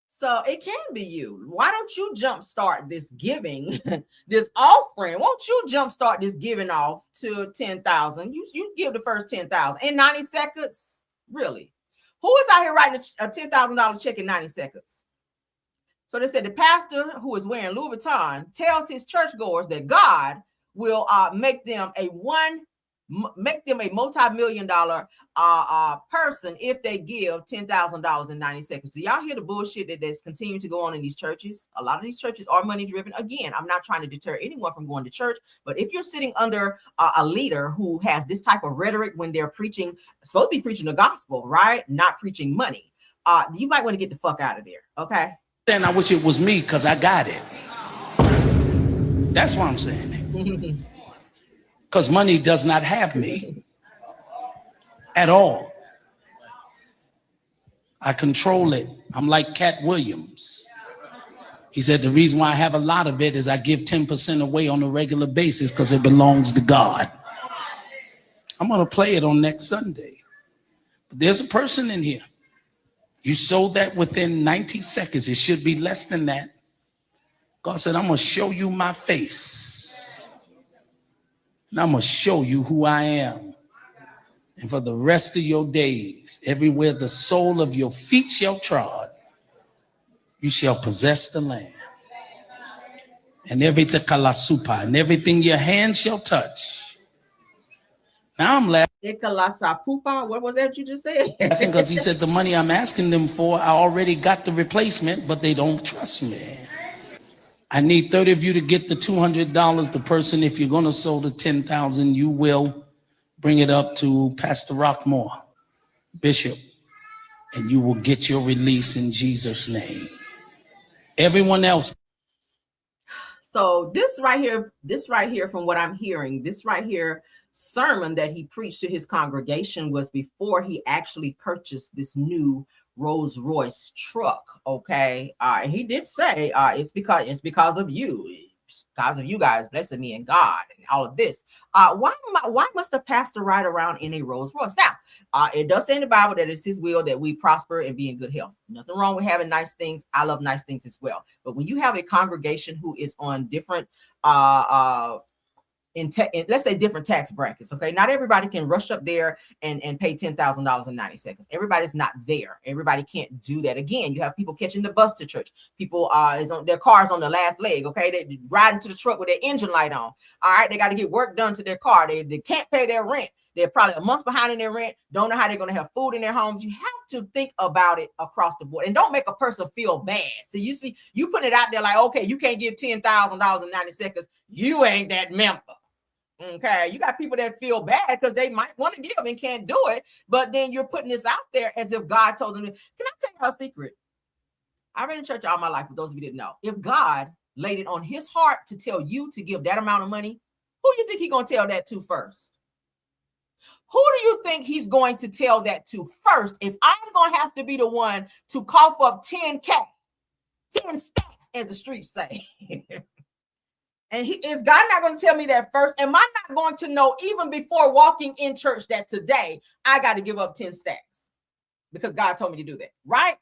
So it can be you. Why don't you jumpstart this giving, this offering? Won't you jumpstart this giving off to 10,000? You give the first 10,000 in 90 seconds. Really? Who is out here writing a $10,000 check in 90 seconds? So they said the pastor who is wearing Louis Vuitton tells his churchgoers that God will make them a multi-million-dollar person if they give $10,000 in 90 seconds. Do y'all hear the bullshit that's continuing to go on in these churches? A lot of these churches are money driven. Again, I'm not trying to deter anyone from going to church, but if you're sitting under a leader who has this type of rhetoric when they're supposed to be preaching the gospel, right? Not preaching money, you might want to get the fuck out of there, okay? And I wish it was me because I got it. That's why I'm saying it. Because money does not have me at all. I control it. I'm like Cat Williams. He said the reason why I have a lot of it is I give 10% away on a regular basis because it belongs to God. I'm going to play it on next Sunday. But there's a person in here. You sold that within 90 seconds. It should be less than that. God said, I'm going to show you my face. And I'm going to show you who I am. And for the rest of your days, everywhere the sole of your feet shall trod, you shall possess the land. And everything kalasupa, and everything your hand shall touch. Now I'm laughing. What was that you just said? Because he said the money I'm asking them for, I already got the replacement, but they don't trust me. I need 30 of you to get the $200. The person, if you're going to sow the 10,000, you will bring it up to Pastor Rockmore, Bishop, and you will get your release in Jesus' name. Everyone else. So this right here, from what I'm hearing, this right here sermon that he preached to his congregation was before he actually purchased this new Rolls Royce truck. Okay. And he did say it's because of you. It's because of you guys blessing me and God and all of this. Why must a pastor ride around in a Rolls Royce? Now, it does say in the Bible that it's his will that we prosper and be in good health. Nothing wrong with having nice things. I love nice things as well. But when you have a congregation who is on different let's say different tax brackets, okay? Not everybody can rush up there and pay $10,000 in 90 seconds. Everybody's not there. Everybody can't do that. Again, you have people catching the bus to church. People is on their cars on the last leg, okay? They ride into the truck with their engine light on. All right, they got to get work done to their car. They can't pay their rent. They're probably a month behind in their rent. Don't know how they're going to have food in their homes. You have to think about it across the board and don't make a person feel bad. So you put it out there like, okay, you can't give $10,000 in 90 seconds. You ain't that member. Okay, you got people that feel bad because they might want to give and can't do it, but then you're putting this out there as if God told them. Can I tell you a secret? I've been in church all my life, for those of you who didn't know. If God laid it on his heart to tell you to give that amount of money, who do you think he's going to tell that to first? Who do you think he's going to tell that to first if I'm going to have to be the one to cough up 10K, 10 stacks, as the streets say? And is God not going to tell me that first? Am I not going to know even before walking in church that today I got to give up 10 stacks because God told me to do that, right?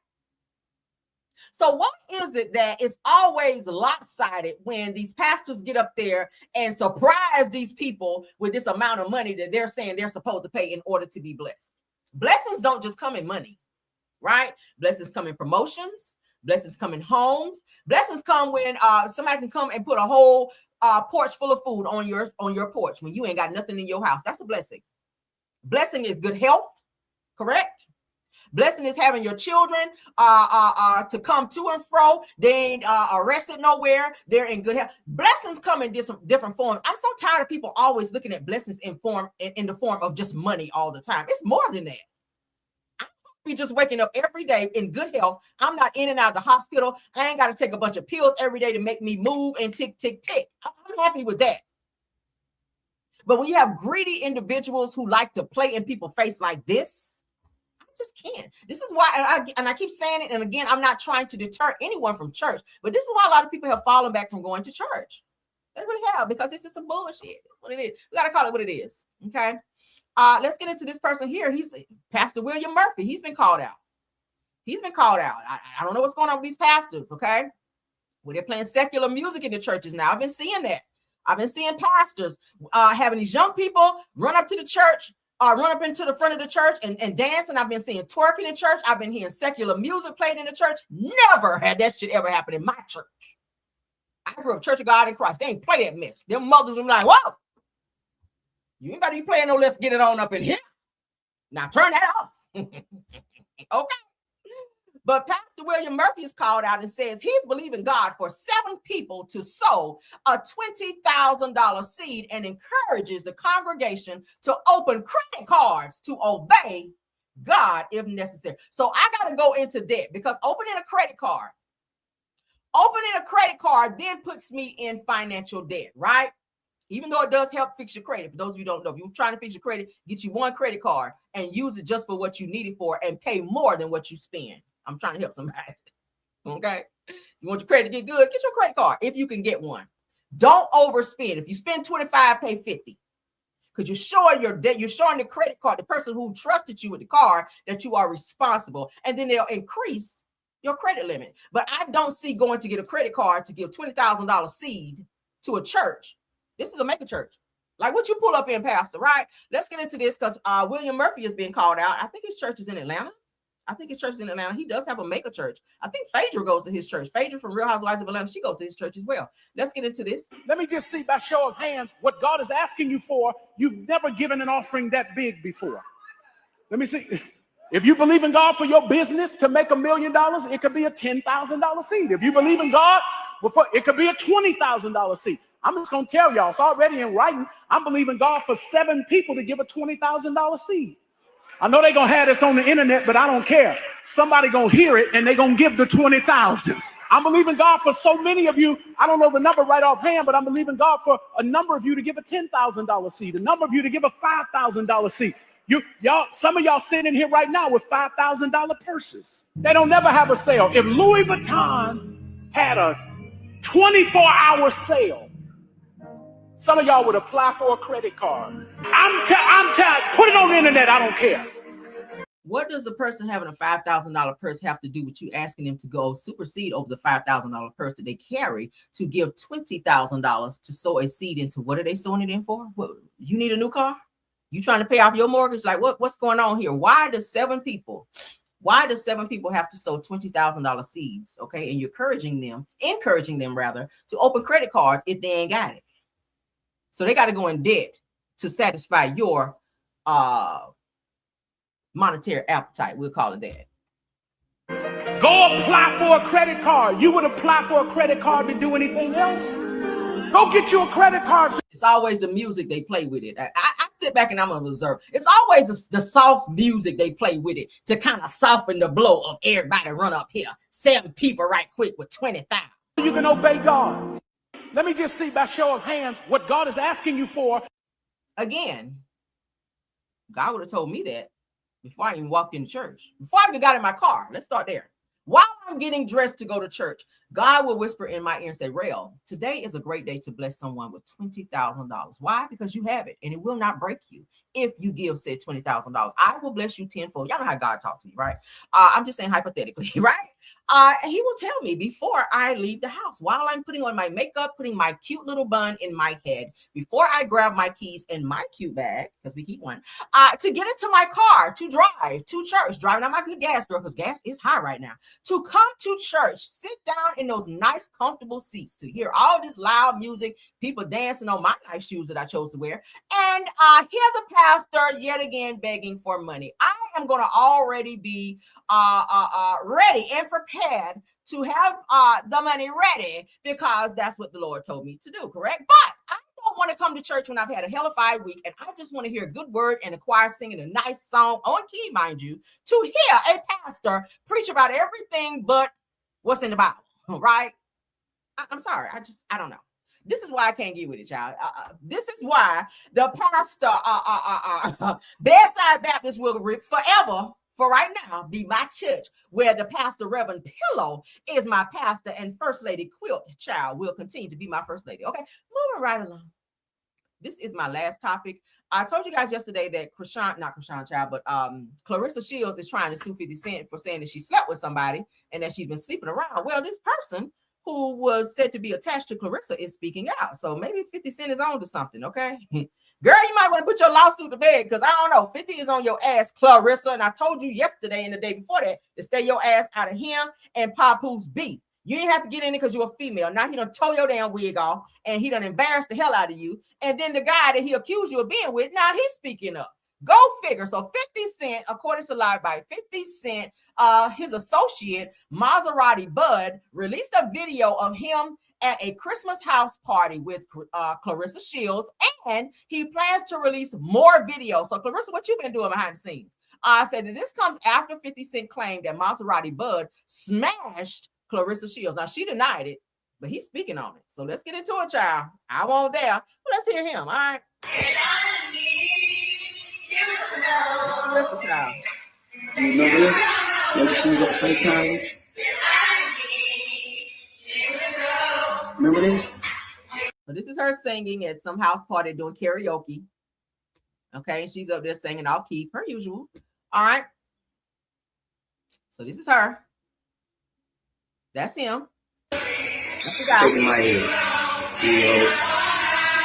So what is it that is always lopsided when these pastors get up there and surprise these people with this amount of money that they're saying they're supposed to pay in order to be blessed? Blessings don't just come in money, right? Blessings come in promotions. Blessings come in homes. Blessings come when somebody can come and put a whole porch full of food on your porch when you ain't got nothing in your house. That's a blessing. Blessing is good health, correct? Blessing is having your children to come to and fro. They ain't arrested nowhere. They're in good health. Blessings come in different forms. I'm so tired of people always looking at blessings in the form of just money all the time. It's more than that. Be just waking up every day in good health. I'm not in and out of the hospital. I ain't got to take a bunch of pills every day to make me move and tick, tick, tick. I'm happy with that. But when you have greedy individuals who like to play in people's face like this, I just can't. This is why, I keep saying it, and again, I'm not trying to deter anyone from church, but this is why a lot of people have fallen back from going to church. They really have, because this is some bullshit. What it is. We got to call it what it is. Okay. Let's get into this person here. He's Pastor William Murphy. He's been called out. I don't know what's going on with these pastors, okay? Well, they're playing secular music in the churches now. I've been seeing that. I've been seeing pastors having these young people run up to the church, run up into the front of the church and dance. And I've been seeing twerking in church. I've been hearing secular music played in the church. Never had that shit ever happen in my church. I grew up Church of God in Christ. They ain't play that mess. Their mothers were like, whoa. You ain't got to be playing no Let's Get It On up in here. Now turn that off. Okay. But Pastor William Murphy is called out and says he's believing God for 7 people to sow a $20,000 seed and encourages the congregation to open credit cards to obey God if necessary. So I got to go into debt because opening a credit card then puts me in financial debt, right? Even though it does help fix your credit. For those of you who don't know, if you're trying to fix your credit, get you one credit card and use it just for what you need it for and pay more than what you spend. I'm trying to help somebody. Okay. You want your credit to get good? Get your credit card if you can get one. Don't overspend. If you spend 25, pay 50. Because you're showing your debt, you're showing the credit card, the person who trusted you with the card, that you are responsible. And then they'll increase your credit limit. But I don't see going to get a credit card to give $20,000 seed to a church. This is a mega church. Like what you pull up in, Pastor, right? Let's get into this because William Murphy is being called out. I think his church is in Atlanta. He does have a mega church. I think Phaedra goes to his church. Phaedra from Real Housewives of Atlanta, she goes to his church as well. Let's get into this. Let me just see by show of hands what God is asking you for. You've never given an offering that big before. Let me see. If you believe in God for your business to make $1 million, it could be a $10,000 seed. If you believe in God, it could be a $20,000 seed. I'm just going to tell y'all, it's already in writing. I'm believing God for 7 people to give a $20,000 seed. I know they're going to have this on the internet, but I don't care. Somebody going to hear it and they're going to give the 20,000. I'm believing God for so many of you. I don't know the number right offhand, but I'm believing God for a number of you to give a $10,000 seed, a number of you to give a $5,000 seed. Y'all, some of y'all sitting here right now with $5,000 purses. They don't never have a sale. If Louis Vuitton had a 24-hour sale, some of y'all would apply for a credit card. I'm telling, put it on the internet. I don't care. What does a person having a $5,000 purse have to do with you asking them to go supersede over the $5,000 purse that they carry to give $20,000 to sow a seed into? What are they sowing it in for? What, you need a new car? You trying to pay off your mortgage? Like what's going on here? Why do 7 people have to sow $20,000 seeds? Okay, and you're encouraging them to open credit cards if they ain't got it. So they got to go in debt to satisfy your monetary appetite. We'll call it that. Go apply for a credit card. You would apply for a credit card to do anything else? Go get you a credit card. It's always the music they play with it. I sit back and I'm going to observe. It's always the soft music they play with it to kind of soften the blow of everybody run up here. 7 people right quick with 20,000. You can obey God. Let me just see by show of hands what God is asking you for. Again, God would have told me that before I even walked in church, before I even got in my car. Let's start there. While I'm getting dressed to go to church, God will whisper in my ear and say, Rael, today is a great day to bless someone with $20,000. Why? Because you have it and it will not break you. If you give, say, $20,000, I will bless you tenfold. Y'all know how God talks to you, right? I'm just saying hypothetically, right? He will tell me before I leave the house, while I'm putting on my makeup, putting my cute little bun in my head, before I grab my keys in my cute bag, because we keep one, to get into my car, to drive to church, driving on my good gas, girl, because gas is high right now, to come to church, sit down in those nice, comfortable seats to hear all this loud music, people dancing on my nice shoes that I chose to wear, and hear the pastor yet again begging for money. I am going to already be ready and prepared to have the money ready because that's what the Lord told me to do, correct? But I don't want to come to church when I've had a hellified week and I just want to hear a good word and a choir singing a nice song on key, mind you, to hear a pastor preach about everything but what's in the Bible, right? I'm sorry. I don't know. This is why I can't get with it, y'all. This is why the pastor, Bedside Baptist will forever, for right now, be my church, where the pastor, Reverend Pillow, is my pastor, and First Lady Quilt Child will continue to be my First Lady. Okay, moving right along. This is my last topic. I told you guys yesterday that Clarissa Shields is trying to sue 50 Cent for saying that she slept with somebody and that she's been sleeping around. Well, this person who was said to be attached to Clarissa is speaking out. So maybe 50 Cent is on to something, okay? Girl, you might want to put your lawsuit to bed because I don't know. 50 is on your ass, Clarissa. And I told you yesterday and the day before that to stay your ass out of him and Papoose beef. You ain't have to get in it because you're a female. Now he done tore your damn wig off and he done embarrassed the hell out of you. And then the guy that he accused you of being with, now he's speaking up. Go figure. So 50 Cent, according to Live Bite, 50 Cent, his associate, Maserati Bud, released a video of him at a Christmas house party with Clarissa Shields, and he plans to release more videos. So Clarissa, what you been doing behind the scenes? I said that this comes after 50 Cent claimed that Maserati Bud smashed Clarissa Shields. Now she denied it, but he's speaking on it. So let's get into it, child. I won't dare. Well, let's hear him. All right. Listen, child. You remember this? Remember she was on FaceTime with you? Remember this? So this is her singing at some house party doing karaoke. Okay, she's up there singing off key, per usual. All right. So this is her. That's him. That's the guy. Shaking my head. You know,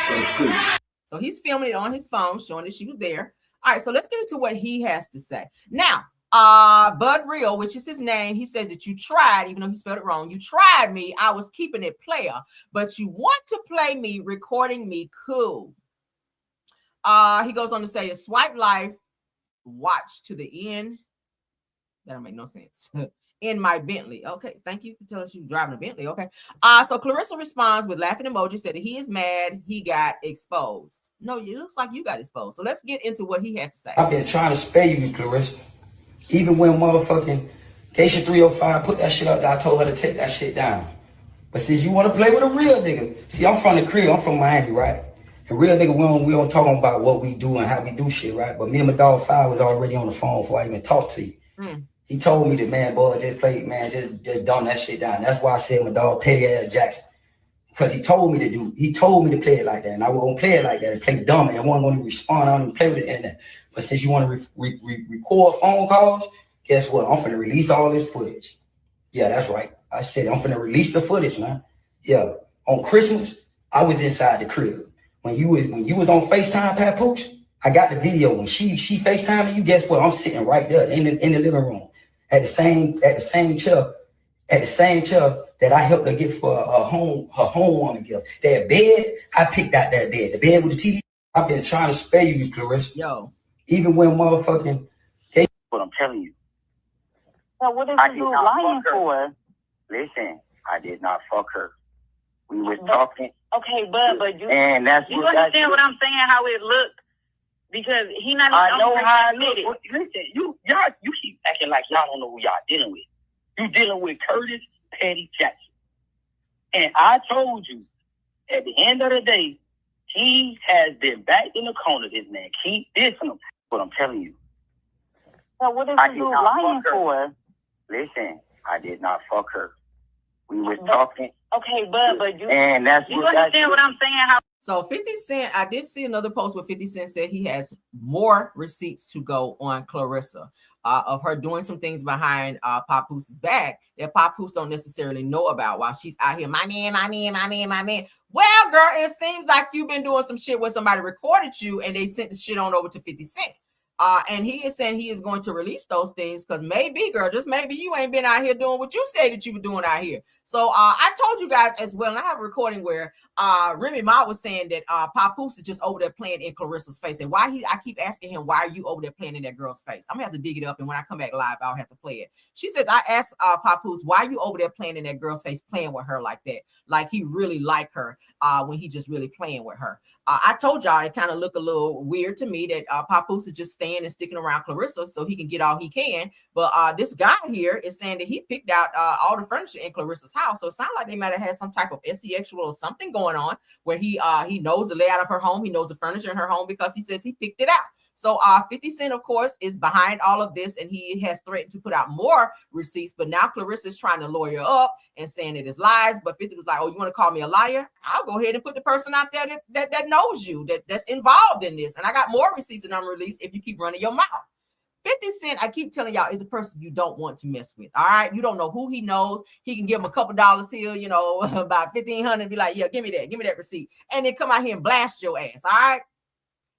from the streets. So he's filming it on his phone, showing that she was there. All right, so let's get into what he has to say. Now, Bud Real, which is his name, he says that you tried, even though he spelled it wrong, you tried me. I was keeping it player, but you want to play me, recording me, cool. He goes on to say, a swipe life, watch to the end. That don't make no sense. In my Bentley. Okay, thank you for telling us you driving a Bentley. Okay. So Clarissa responds with laughing emoji, said that he is mad he got exposed. No, it looks like you got exposed. So let's get into what he had to say. I've been trying to spare you, Clarissa. Even when motherfucking Geisha 305 put that shit up there, I told her to take that shit down. But since you want to play with a real nigga, see, I'm from the crib, I'm from Miami, right? And real nigga, we don't talk about what we do and how we do shit, right? But me and my dog 5 was already on the phone before I even talked to you. He told me that, man, boy, just play, man, just dumb that shit down. That's why I said my dog Petty Ass Jackson. Because he told me to play it like that. And I was going to play it like that and play dumb and wasn't going to respond. I don't even play with the internet. But since you want to record phone calls, guess what? I'm finna release all this footage. Yeah, that's right. I said, I'm finna release the footage, man. Yeah. On Christmas, I was inside the crib. When you was on FaceTime, Papoose, I got the video. When she FaceTiming you, guess what? I'm sitting right there in the living room at the same chair that I helped her get for her homeowner gift. That bed, I picked out that bed. The bed with the TV. I've been trying to spare you, Clarissa. Yo. Even when motherfucking But I'm telling you. So what is you lying for? Listen, I did not fuck her. We were talking. Okay, but you and that's you what understand what I'm saying, how it looked? Because he not I know how it admitted. look. Listen, you keep acting like y'all don't know who y'all dealing with. You dealing with Curtis Petty Jackson. And I told you, at the end of the day, he has been backed in the corner, this man. Keep dissing him. But I'm telling you. So what is you lying for? Listen, I did not fuck her. We were talking. Okay, but you and that's you understand what I'm saying? How So 50 Cent, I did see another post where 50 Cent said he has more receipts to go on Clarissa of her doing some things behind Papoose's back that Papoose don't necessarily know about while she's out here. My man. Well, girl, it seems like you've been doing some shit where somebody recorded you and they sent the shit on over to 50 Cent. And he is saying he is going to release those things because maybe, girl, just maybe you ain't been out here doing what you said that you were doing out here. So I told you guys as well, and I have a recording where Remy Ma was saying that Papoose is just over there playing in Clarissa's face. And I keep asking him, why are you over there playing in that girl's face? I'm gonna have to dig it up, and when I come back live, I'll have to play it. She says, I asked Papoose, why are you over there playing in that girl's face, playing with her like that? Like he really like her when he just really playing with her. I told y'all it kind of looked a little weird to me that Papoose is just staying and sticking around Clarissa so he can get all he can. But this guy here is saying that he picked out all the furniture in Clarissa's house. So it sounds like they might have had some type of sexual or something going on where he knows the layout of her home. He knows the furniture in her home because he says he picked it out. So 50 Cent, of course, is behind all of this, and he has threatened to put out more receipts. But now Clarissa is trying to lawyer up and saying it is lies. But 50 was like, oh, you want to call me a liar? I'll go ahead and put the person out there that knows you, that's involved in this. And I got more receipts that I'm released if you keep running your mouth. 50 Cent, I keep telling y'all, is the person you don't want to mess with. All right. You don't know who he knows. He can give him a couple dollars here, you know, about $1,500, be like, yeah, give me that receipt. And then come out here and blast your ass. All right.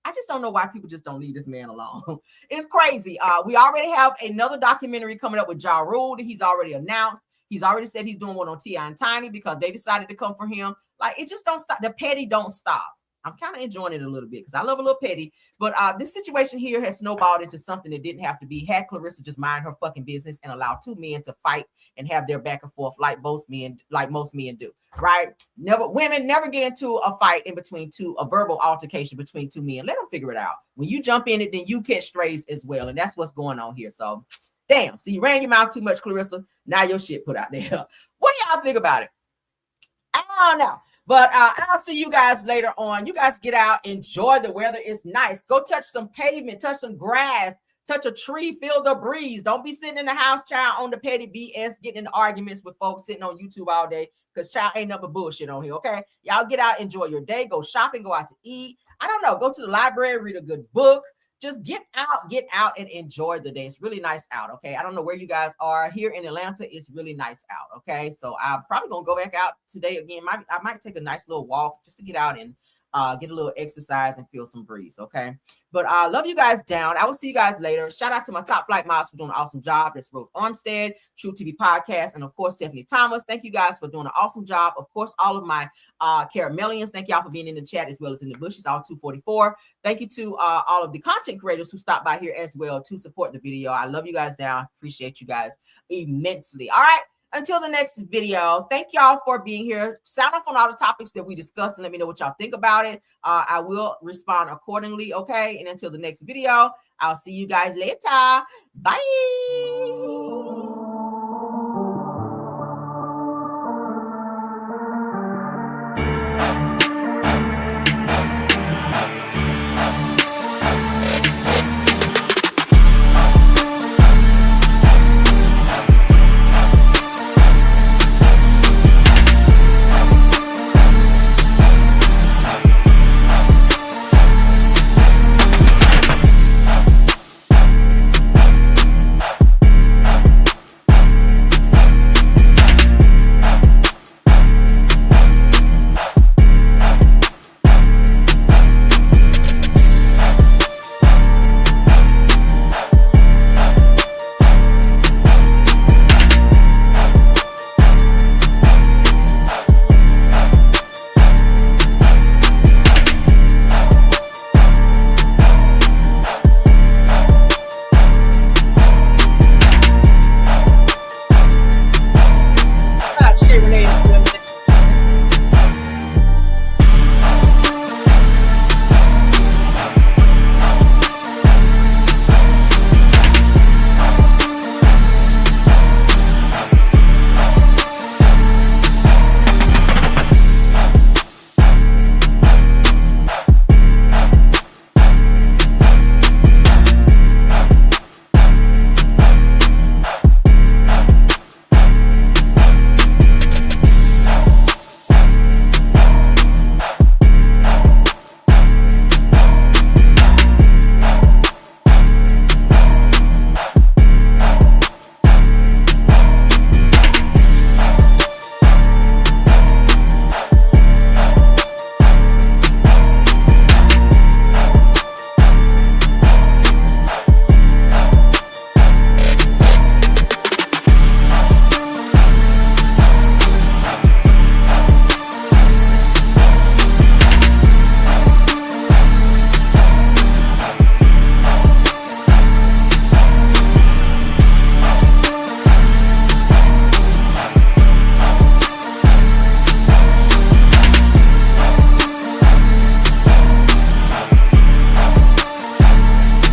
I just don't know why people just don't leave this man alone. It's crazy. We already have another documentary coming up with Ja Rule that he's already announced. He's already said he's doing one on T.I. and Tiny because they decided to come for him. Like, it just don't stop. The petty don't stop. I'm kind of enjoying it a little bit because I love a little petty. But this situation here has snowballed into something that didn't have to be. Had Clarissa just mind her fucking business and allow two men to fight and have their back and forth like most men do, right? Women never get into a fight a verbal altercation between two men. Let them figure it out. When you jump in it, then you catch strays as well. And that's what's going on here. So, damn. So you ran your mouth too much, Clarissa. Now your shit put out there. What do y'all think about it? I don't know. But I'll see you guys later on. You guys get out, enjoy the weather. It's nice. Go touch some pavement, touch some grass, touch a tree, feel the breeze. Don't be sitting in the house, child, on the petty BS, getting into arguments with folks sitting on YouTube all day because child ain't nothing but bullshit on here, okay? Y'all get out, enjoy your day, go shopping, go out to eat. I don't know, go to the library, read a good book. Just get out and enjoy the day. It's really nice out, okay? I don't know where you guys are. Here in Atlanta, it's really nice out, okay? So I'm probably going to go back out today again. I might take a nice little walk just to get out and get a little exercise and feel some breeze, okay? But I love you guys down. I will see you guys later. Shout out to my top flight moms for doing an awesome job. That's Rose Armstead, True TV Podcast, and of course, Stephanie Thomas. Thank you guys for doing an awesome job. Of course, all of my Caramellians, thank y'all for being in the chat as well as in the bushes, all 244. Thank you to all of the content creators who stopped by here as well to support the video. I love you guys down. Appreciate you guys immensely. All right. Until the next video, thank y'all for being here. Sound off on all the topics that we discussed and let me know what y'all think about it. I will respond accordingly, okay? And until the next video, I'll see you guys later. Bye.